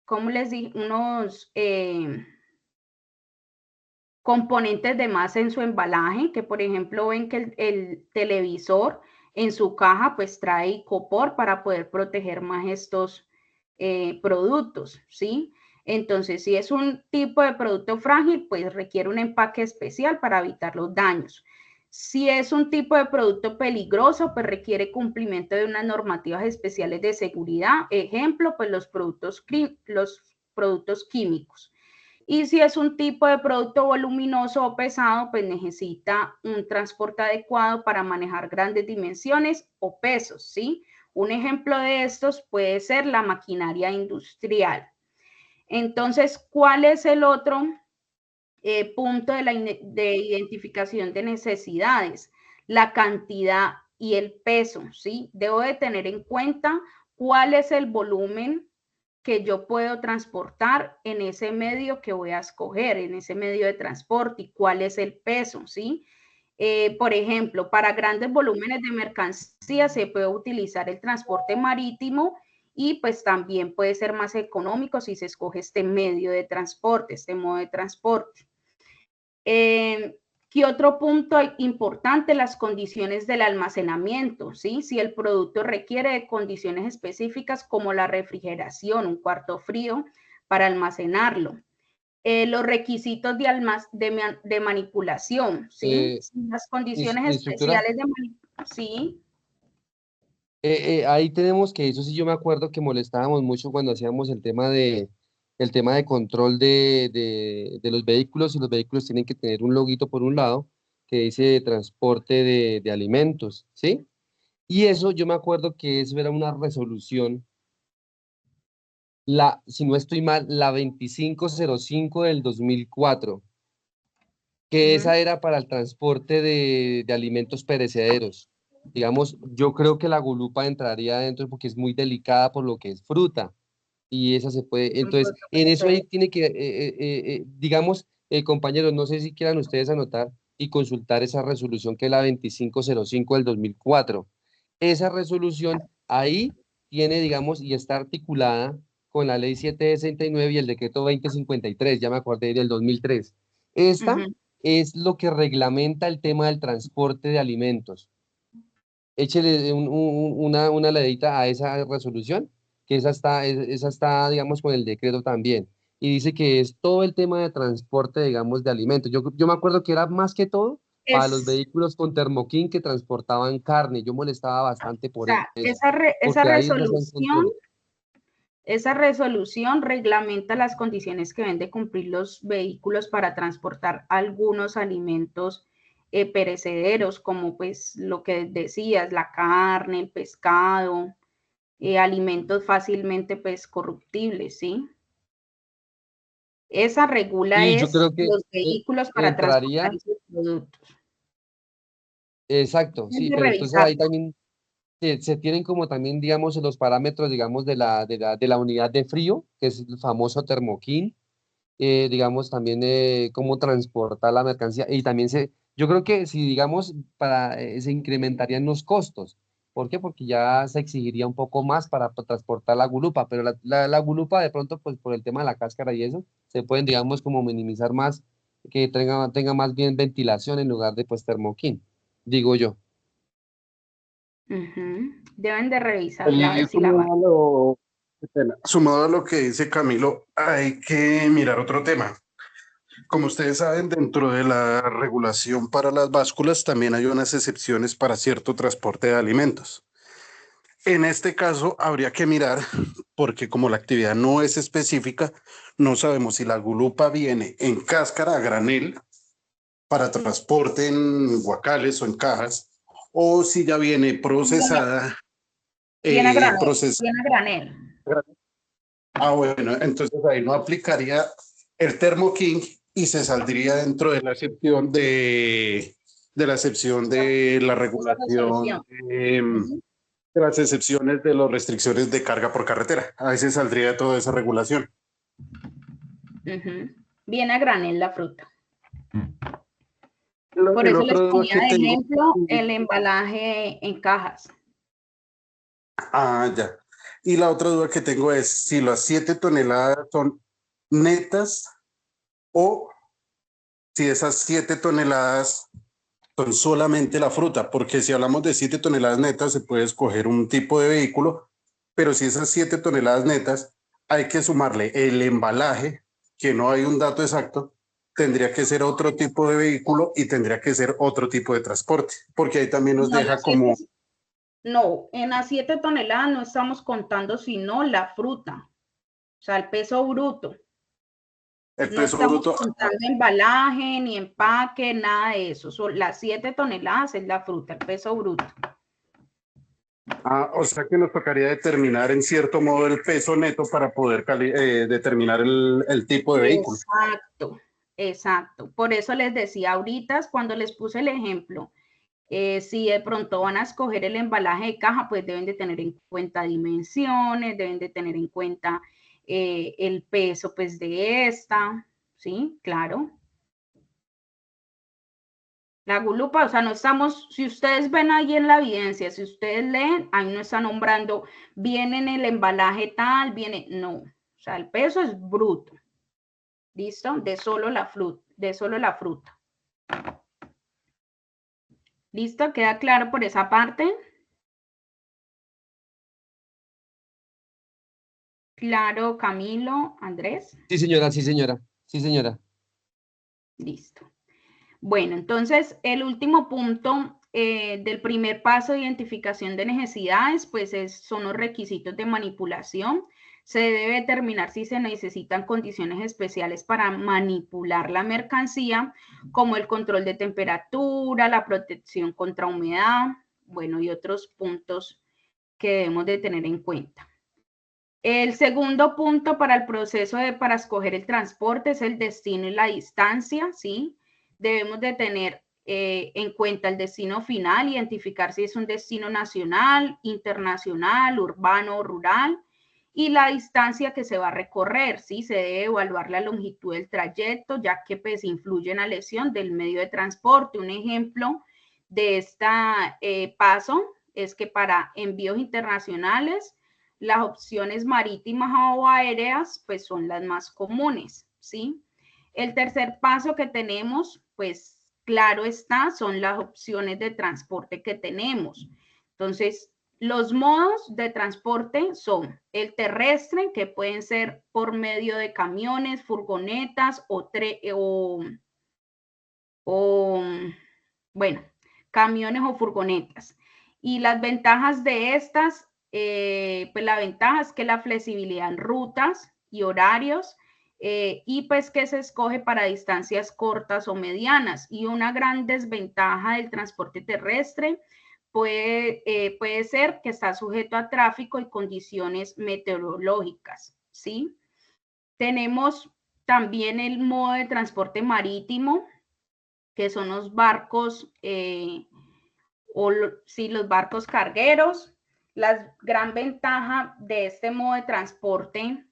¿cómo les dije? Unos componentes de más en su embalaje, que por ejemplo ven que el televisor en su caja pues trae icopor para poder proteger más estos productos, ¿sí? Entonces, si es un tipo de producto frágil, pues requiere un empaque especial para evitar los daños. Si es un tipo de producto peligroso, pues requiere cumplimiento de unas normativas especiales de seguridad. Ejemplo, pues los productos químicos. Y si es un tipo de producto voluminoso o pesado, pues necesita un transporte adecuado para manejar grandes dimensiones o pesos, ¿sí? Un ejemplo de estos puede ser la maquinaria industrial. Entonces, ¿cuál es el otro punto de identificación de necesidades? La cantidad y el peso, ¿sí? Debo de tener en cuenta cuál es el volumen que yo puedo transportar en ese medio que voy a escoger, en ese medio de transporte y cuál es el peso, ¿sí? Por ejemplo, para grandes volúmenes de mercancía se puede utilizar el transporte marítimo y pues también puede ser más económico si se escoge este medio de transporte, este modo de transporte. ¿Qué otro punto importante? Las condiciones del almacenamiento, ¿sí? Si el producto requiere de condiciones específicas como la refrigeración, un cuarto frío para almacenarlo. Los requisitos de manipulación, ¿sí? Las condiciones Instructora, especiales de manipulación, ¿sí? ahí tenemos que, eso sí yo me acuerdo que molestábamos mucho cuando hacíamos el tema de control de los vehículos, y los vehículos tienen que tener un loguito por un lado que dice transporte de alimentos, ¿sí? Y eso yo me acuerdo que eso era una resolución, si no estoy mal, la 2505 del 2004, que esa era para el transporte de alimentos perecederos. Digamos, yo creo que la gulupa entraría dentro porque es muy delicada por lo que es fruta y esa se puede, entonces, en eso ahí tiene que, digamos, compañeros, no sé si quieran ustedes anotar y consultar esa resolución que es la 2505 del 2004. Esa resolución ahí tiene, digamos, y está articulada con la ley 769 y el decreto 2053, ya me acordé del 2003. Esta es lo que reglamenta el tema del transporte de alimentos. Échele una leidita a esa resolución, que esa está, digamos, con el decreto también. Y dice que es todo el tema de transporte, digamos, de alimentos. Yo me acuerdo que era más que todo para los vehículos con termoquín que transportaban carne. Yo molestaba bastante por eso, porque ahí es bastante control. Esa resolución reglamenta las condiciones que deben de cumplir los vehículos para transportar algunos alimentos perecederos, como pues lo que decías, la carne, el pescado, alimentos fácilmente pues corruptibles, ¿sí? Esa regula Y yo es creo que los vehículos para transportar entraría, esos productos. exacto, Deben sí, de pero entonces ahí revisarlo. también se tienen como también, digamos, los parámetros, digamos, de la unidad de frío, que es el famoso termoquín, digamos, también cómo transportar la mercancía. Y también yo creo que si, digamos, se incrementarían los costos. ¿Por qué? Porque ya se exigiría un poco más para transportar la gulupa, pero la gulupa de pronto, pues por el tema de la cáscara y eso, se pueden, digamos, como minimizar más, que tenga más bien ventilación en lugar de, pues, termoquín, digo yo. Deben de revisarla a ver si la van. Sumado a lo que dice Camilo, hay que mirar otro tema. Como ustedes saben, dentro de la regulación para las básculas también hay unas excepciones para cierto transporte de alimentos. En este caso habría que mirar, porque como la actividad no es específica, no sabemos si la gulupa viene en cáscara a granel para transporte en guacales o en cajas, o si ya viene procesada. Viene a granel. Procesada. Viene a granel. Ah, bueno, entonces ahí no aplicaría el Thermo King y se saldría dentro de la excepción de la regulación, de las excepciones de las restricciones de carga por carretera. Ahí se saldría toda esa regulación. Viene a granel la fruta. Por Por eso les ponía de ejemplo el embalaje en cajas. Ah, ya. Y la otra duda que tengo es si las 7 toneladas son netas o si esas 7 toneladas son solamente la fruta, porque si hablamos de 7 toneladas netas se puede escoger un tipo de vehículo, pero si esas 7 toneladas netas hay que sumarle el embalaje, que no hay un dato exacto, tendría que ser otro tipo de vehículo y tendría que ser otro tipo de transporte, porque ahí también nos deja como... No, en las 7 toneladas no estamos contando sino la fruta, o sea, el peso bruto. El no peso estamos bruto. contando embalaje, ni empaque, nada de eso. Son las 7 toneladas es la fruta, el peso bruto. O sea que nos tocaría determinar en cierto modo el peso neto para poder determinar el tipo de vehículo. Exacto, exacto. Por eso les decía ahorita, cuando les puse el ejemplo, si de pronto van a escoger el embalaje de caja, pues deben de tener en cuenta dimensiones, deben de tener en cuenta el peso pues de esta, ¿sí? Claro. La gulupa, o sea, no estamos, si ustedes ven ahí en la evidencia, si ustedes leen, ahí no está nombrando, viene en el embalaje tal, viene, no, o sea, el peso es bruto, ¿listo? De solo la fruta. ¿Listo? ¿Queda claro por esa parte? Claro, Camilo, Andrés. Sí, señora, sí, señora, sí, señora. Listo. Bueno, entonces el último punto del primer paso de identificación de necesidades, pues son los requisitos de manipulación. Se debe determinar si se necesitan condiciones especiales para manipular la mercancía, como el control de temperatura, la protección contra humedad, bueno, y otros puntos que debemos de tener en cuenta. El segundo punto para el proceso para escoger el transporte es el destino y la distancia, ¿sí? Debemos de tener en cuenta el destino final, identificar si es un destino nacional, internacional, urbano o rural, y la distancia que se va a recorrer, ¿sí? Se debe evaluar la longitud del trayecto, ya que pues influye en la elección del medio de transporte. Un ejemplo de este paso es que para envíos internacionales, las opciones marítimas o aéreas pues son las más comunes, ¿sí? El tercer paso que tenemos, pues claro está, son las opciones de transporte que tenemos. Entonces, los modos de transporte son el terrestre, que pueden ser por medio de camiones, furgonetas bueno, camiones o furgonetas. Y las ventajas de estas, pues la ventaja es que la flexibilidad en rutas y horarios, y pues que se escoge para distancias cortas o medianas. Y una gran desventaja del transporte terrestre puede ser que está sujeto a tráfico y condiciones meteorológicas, ¿sí? Tenemos también el modo de transporte marítimo, que son los barcos los barcos cargueros. La gran ventaja de este modo de transporte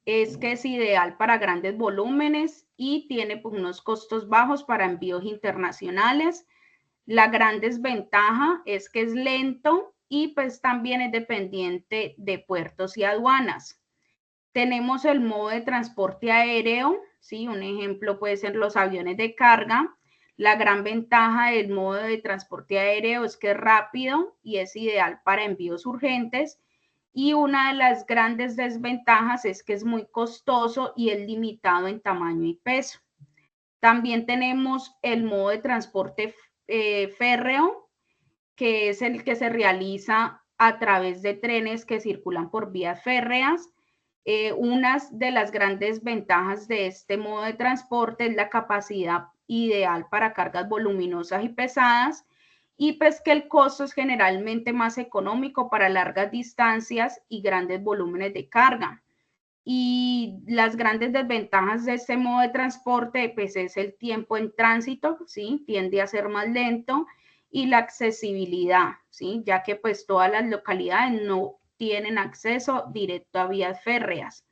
es que es ideal para grandes volúmenes y tiene pues, unos costos bajos para envíos internacionales. La gran desventaja es que es lento y pues también es dependiente de puertos y aduanas. Tenemos el modo de transporte aéreo, ¿sí? Un ejemplo puede ser los aviones de carga. La gran ventaja del modo de transporte aéreo es que es rápido y es ideal para envíos urgentes. Y una de las grandes desventajas es que es muy costoso y es limitado en tamaño y peso. También tenemos el modo de transporte férreo, que es el que se realiza a través de trenes que circulan por vías férreas. Una de las grandes ventajas de este modo de transporte es la capacidad ideal para cargas voluminosas y pesadas, y pues que el costo es generalmente más económico para largas distancias y grandes volúmenes de carga. Y las grandes desventajas de este modo de transporte, pues es el tiempo en tránsito, ¿sí? Tiende a ser más lento, y la accesibilidad, ¿sí? Ya que pues todas las localidades no tienen acceso directo a vías férreas.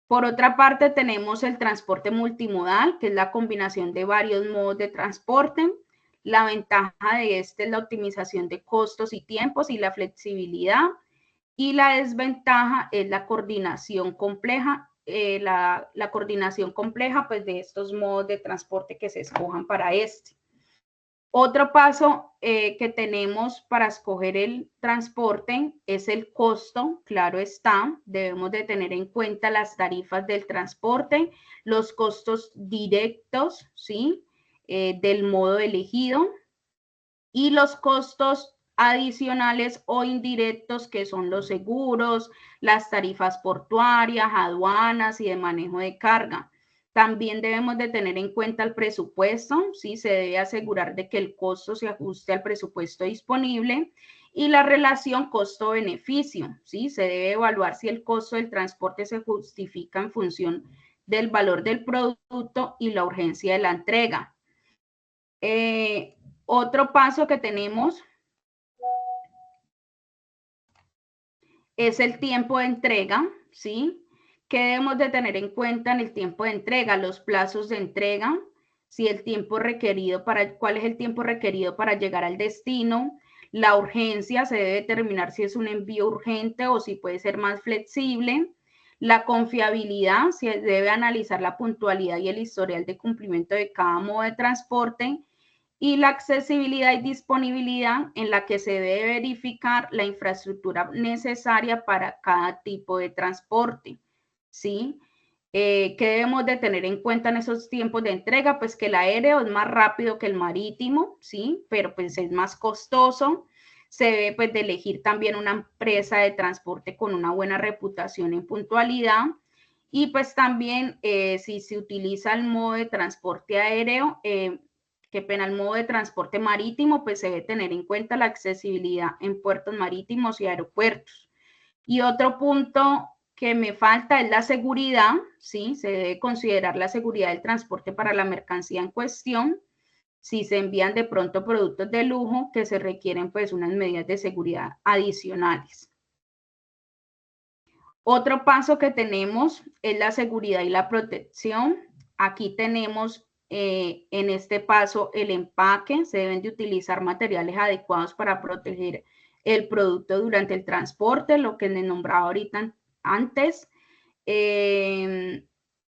Por otra parte, tenemos el transporte multimodal, que es la combinación de varios modos de transporte. La ventaja de este es la optimización de costos y tiempos y la flexibilidad. Y la desventaja es la coordinación compleja, la coordinación compleja pues, de estos modos de transporte que se escojan para este. Otro paso que tenemos para escoger el transporte es el costo, claro está. Debemos de tener en cuenta las tarifas del transporte, los costos directos, ¿sí? Del modo elegido, y los costos adicionales o indirectos, que son los seguros, las tarifas portuarias, aduanas y de manejo de carga. También debemos de tener en cuenta el presupuesto, ¿sí? Se debe asegurar de que el costo se ajuste al presupuesto disponible, y la relación costo-beneficio, ¿sí? Se debe evaluar si el costo del transporte se justifica en función del valor del producto y la urgencia de la entrega. Otro paso que tenemos es el tiempo de entrega, ¿sí? ¿Qué debemos de tener en cuenta en el tiempo de entrega? Los plazos de entrega, si el tiempo requerido cuál es el tiempo requerido para llegar al destino. La urgencia, se debe determinar si es un envío urgente o si puede ser más flexible. La confiabilidad, se debe analizar la puntualidad y el historial de cumplimiento de cada modo de transporte. Y la accesibilidad y disponibilidad, en la que se debe verificar la infraestructura necesaria para cada tipo de transporte, ¿sí? ¿Qué debemos de tener en cuenta en esos tiempos de entrega? Pues que el aéreo es más rápido que el marítimo, ¿sí? Pero pues es más costoso. Se debe pues de elegir también una empresa de transporte con una buena reputación en puntualidad. Y pues también si se utiliza el modo de transporte aéreo, el modo de transporte marítimo, pues se debe tener en cuenta la accesibilidad en puertos marítimos y aeropuertos. Y otro punto que me falta es la seguridad, ¿sí? Se debe considerar la seguridad del transporte para la mercancía en cuestión. Si se envían de pronto productos de lujo, que se requieren pues unas medidas de seguridad adicionales. Otro paso que tenemos es la seguridad y la protección. Aquí tenemos en este paso el empaque. Se deben de utilizar materiales adecuados para proteger el producto durante el transporte, lo que les nombraba ahorita antes.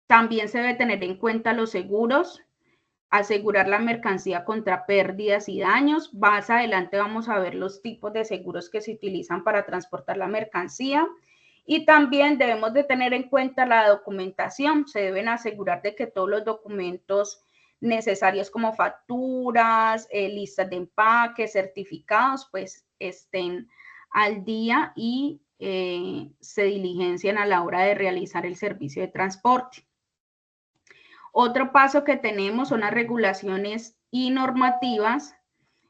También se debe tener en cuenta los seguros, asegurar la mercancía contra pérdidas y daños. Más adelante vamos a ver los tipos de seguros que se utilizan para transportar la mercancía. Y también debemos de tener en cuenta la documentación. Se deben asegurar de que todos los documentos necesarios como facturas, listas de empaque, certificados, pues estén al día y se diligencien a la hora de realizar el servicio de transporte. Otro paso que tenemos son las regulaciones y normativas.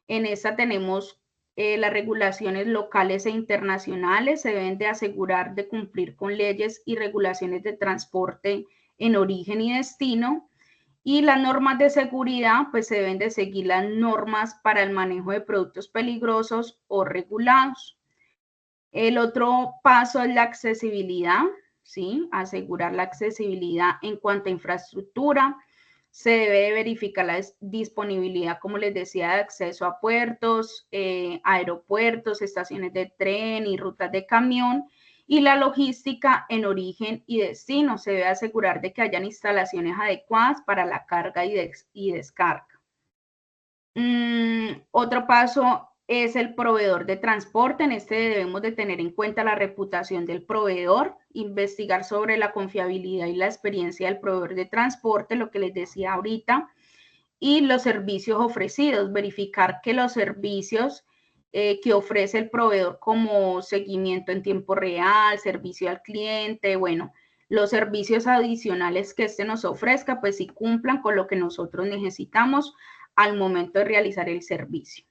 En esta tenemos las regulaciones locales e internacionales. Se deben de asegurar de cumplir con leyes y regulaciones de transporte en origen y destino. Y las normas de seguridad, pues se deben de seguir las normas para el manejo de productos peligrosos o regulados. El otro paso es la accesibilidad, ¿sí? Asegurar la accesibilidad en cuanto a infraestructura. Se debe verificar la disponibilidad, como les decía, de acceso a puertos, aeropuertos, estaciones de tren y rutas de camión. Y la logística en origen y destino. Se debe asegurar de que hayan instalaciones adecuadas para la carga y descarga. Otro paso es el proveedor de transporte. En este debemos de tener en cuenta la reputación del proveedor, investigar sobre la confiabilidad y la experiencia del proveedor de transporte, lo que les decía ahorita, y los servicios ofrecidos, verificar que los servicios que ofrece el proveedor como seguimiento en tiempo real, servicio al cliente, bueno, los servicios adicionales que este nos ofrezca, pues sí cumplan con lo que nosotros necesitamos al momento de realizar el servicio.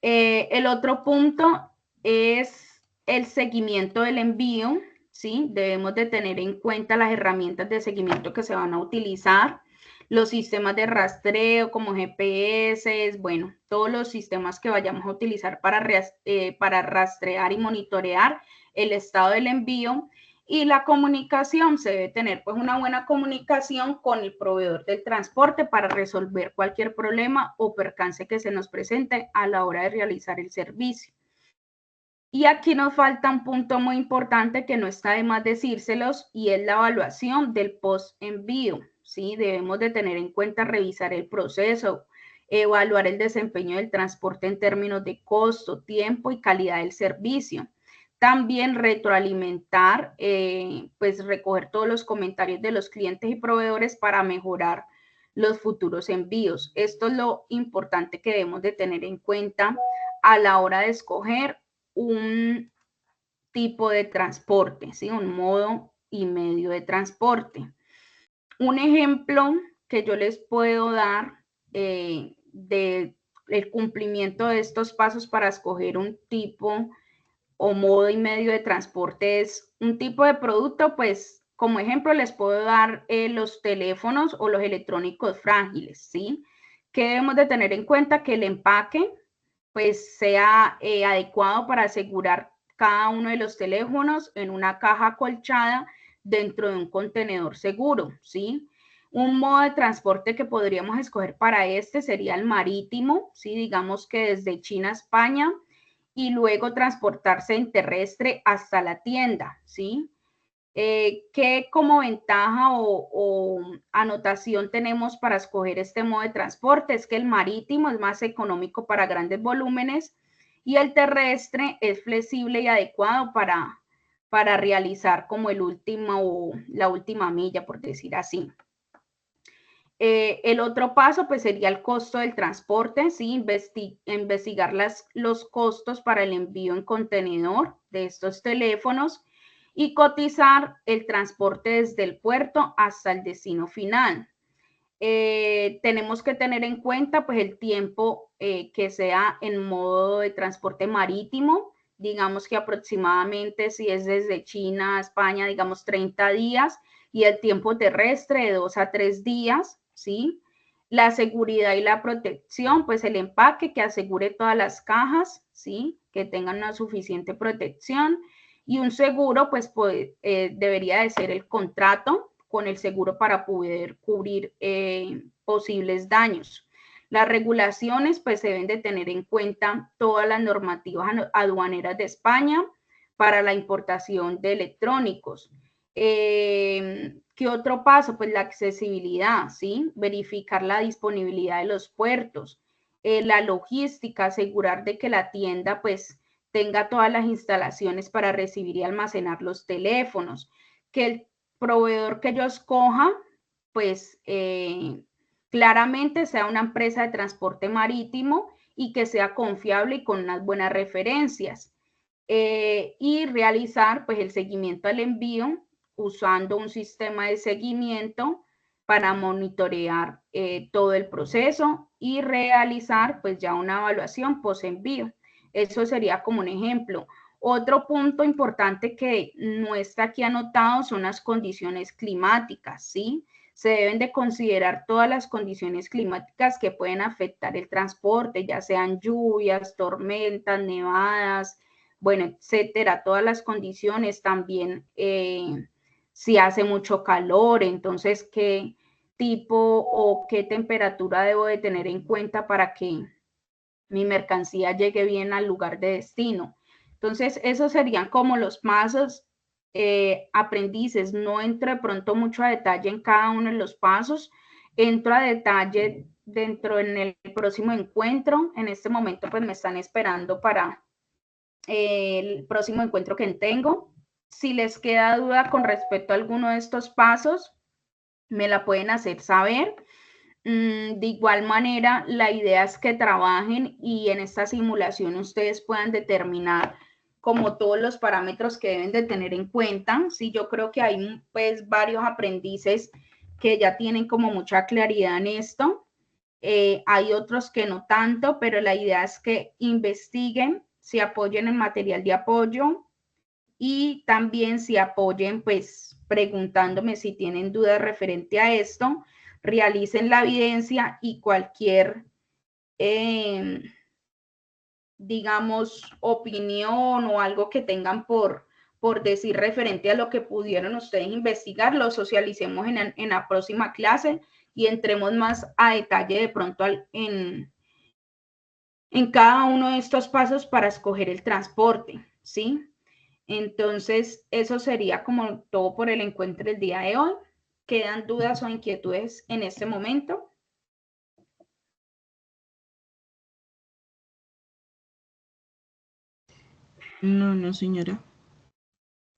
El otro punto es el seguimiento del envío, ¿sí? Debemos de tener en cuenta las herramientas de seguimiento que se van a utilizar, los sistemas de rastreo como GPS, bueno, todos los sistemas que vayamos a utilizar para rastrear y monitorear el estado del envío. Y la comunicación, se debe tener pues una buena comunicación con el proveedor del transporte para resolver cualquier problema o percance que se nos presente a la hora de realizar el servicio. Y aquí nos falta un punto muy importante que no está de más decírselos, y es la evaluación del post envío, ¿sí? Debemos de tener en cuenta revisar el proceso, evaluar el desempeño del transporte en términos de costo, tiempo y calidad del servicio. También retroalimentar, pues recoger todos los comentarios de los clientes y proveedores para mejorar los futuros envíos. Esto es lo importante que debemos de tener en cuenta a la hora de escoger un tipo de transporte, ¿sí? Un modo y medio de transporte. Un ejemplo que yo les puedo dar de el cumplimiento de estos pasos para escoger un tipo o modo y medio de transporte es un tipo de producto, pues como ejemplo les puedo dar los teléfonos o los electrónicos frágiles, ¿sí? Que debemos de tener en cuenta que el empaque pues sea adecuado para asegurar cada uno de los teléfonos en una caja acolchada dentro de un contenedor seguro, ¿sí? Un modo de transporte que podríamos escoger para este sería el marítimo, ¿sí? Digamos que desde China a España y luego transportarse en terrestre hasta la tienda, ¿sí? ¿Qué como ventaja o anotación tenemos para escoger este modo de transporte? Es que el marítimo es más económico para grandes volúmenes y el terrestre es flexible y adecuado para realizar como la última milla, por decir así. El otro paso pues sería el costo del transporte, ¿sí? Investigar los costos para el envío en contenedor de estos teléfonos y cotizar el transporte desde el puerto hasta el destino final. Tenemos que tener en cuenta pues el tiempo que sea en modo de transporte marítimo, digamos que aproximadamente si es desde China a España, digamos 30 días, y el tiempo terrestre de 2 a 3 días, ¿sí? La seguridad y la protección, pues el empaque que asegure todas las cajas, ¿sí? Que tengan una suficiente protección, y un seguro, pues debería de ser el contrato con el seguro para poder cubrir posibles daños. Las regulaciones, pues deben de tener en cuenta todas las normativas aduaneras de España para la importación de electrónicos. ¿Qué otro paso? Pues la accesibilidad, ¿sí? Verificar la disponibilidad de los puertos, la logística, asegurar de que la tienda, pues, tenga todas las instalaciones para recibir y almacenar los teléfonos, que el proveedor que yo escoja, pues claramente sea una empresa de transporte marítimo y que sea confiable y con unas buenas referencias. Y realizar pues el seguimiento al envío usando un sistema de seguimiento para monitorear todo el proceso y realizar pues ya una evaluación post envío. Eso sería como un ejemplo. Otro punto importante que no está aquí anotado son las condiciones climáticas, ¿sí? Se deben de considerar todas las condiciones climáticas que pueden afectar el transporte, ya sean lluvias, tormentas, nevadas, bueno, etcétera, todas las condiciones también, si hace mucho calor, entonces qué tipo o qué temperatura debo de tener en cuenta para que mi mercancía llegue bien al lugar de destino. Entonces, esos serían como los pasos aprendices. No entro de pronto mucho a detalle en cada uno de los pasos, entro a detalle dentro en el próximo encuentro. En este momento pues me están esperando para el próximo encuentro que tengo. Si les queda duda con respecto a alguno de estos pasos, me la pueden hacer saber. De igual manera, la idea es que trabajen y en esta simulación ustedes puedan determinar como todos los parámetros que deben de tener en cuenta. Sí, yo creo que hay pues varios aprendices que ya tienen como mucha claridad en esto. Hay otros que no tanto, pero la idea es que investiguen, se apoyen en material de apoyo y también se apoyen pues preguntándome si tienen dudas referente a esto, realicen la evidencia y cualquier digamos, opinión o algo que tengan por decir referente a lo que pudieron ustedes investigar, lo socialicemos en la próxima clase y entremos más a detalle de pronto en cada uno de estos pasos para escoger el transporte, ¿sí? Entonces, eso sería como todo por el encuentro del día de hoy. ¿Quedan dudas o inquietudes en este momento? No, no, señora.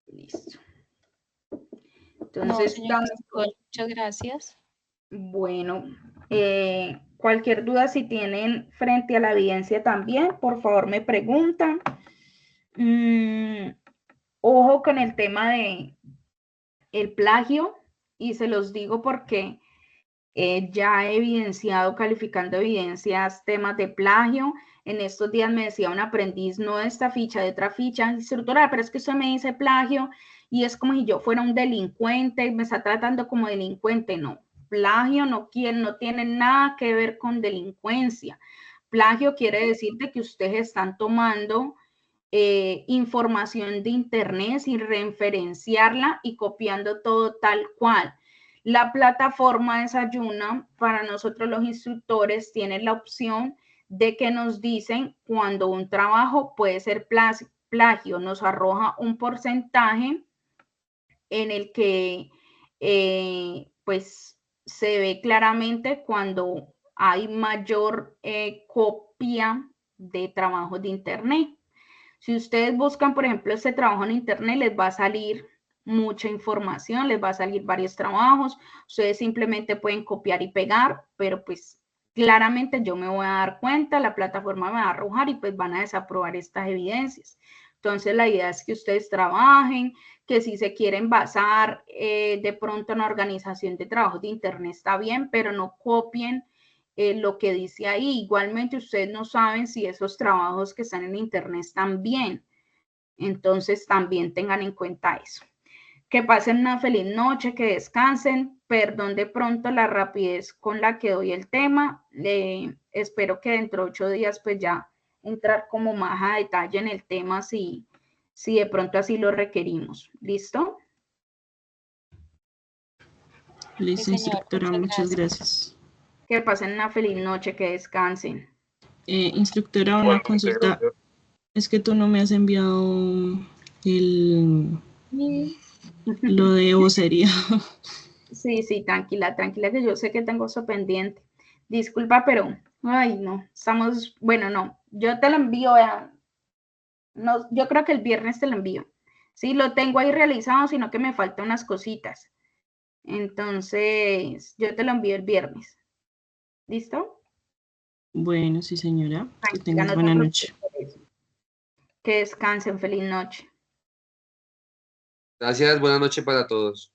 Listo. No, Entonces, señora, muchas gracias. bueno, cualquier duda si tienen frente a la evidencia también, por favor me preguntan. Ojo con el tema de el plagio, y se los digo porque ya he evidenciado, calificando evidencias, temas de plagio. En estos días me decía un aprendiz, no de esta ficha, de otra ficha, instructora, pero es que usted me dice plagio y es como si yo fuera un delincuente, me está tratando como delincuente. No, plagio no tiene nada que ver con delincuencia. Plagio quiere decir de que ustedes están tomando información de internet sin referenciarla y copiando todo tal cual. La plataforma Desayuna, para nosotros los instructores, tiene la opción de que nos dicen cuando un trabajo puede ser plagio, nos arroja un porcentaje en el que pues se ve claramente cuando hay mayor copia de trabajos de internet. Si ustedes buscan, por ejemplo, este trabajo en internet, les va a salir mucha información, les va a salir varios trabajos. Ustedes simplemente pueden copiar y pegar, pero pues claramente yo me voy a dar cuenta, la plataforma me va a arrojar y pues van a desaprobar estas evidencias. Entonces la idea es que ustedes trabajen, que si se quieren basar de pronto en la organización de trabajos de internet está bien, pero no copien lo que dice ahí. Igualmente ustedes no saben si esos trabajos que están en internet están bien. Entonces también tengan en cuenta eso. Que pasen una feliz noche, que descansen. Perdón de pronto la rapidez con la que doy el tema. Espero que dentro de 8 días pues ya entrar como más a detalle en el tema si de pronto así lo requerimos. ¿Listo? Listo, Sí, señor, instructora, muchas gracias. Que pasen una feliz noche, que descansen. Instructora, una consulta. Es que tú no me has enviado lo de vocería. Sí, tranquila, que yo sé que tengo eso pendiente. Disculpa, pero, ay, no, bueno, no, yo te lo envío, no, yo creo que el viernes te lo envío. Sí, lo tengo ahí realizado, sino que me faltan unas cositas. Entonces, yo te lo envío el viernes. ¿Listo? Bueno, sí, señora. Que Tranquila, tengas no te buena preocupes noche. por eso. Que descansen, feliz noche. Gracias, buena noche para todos.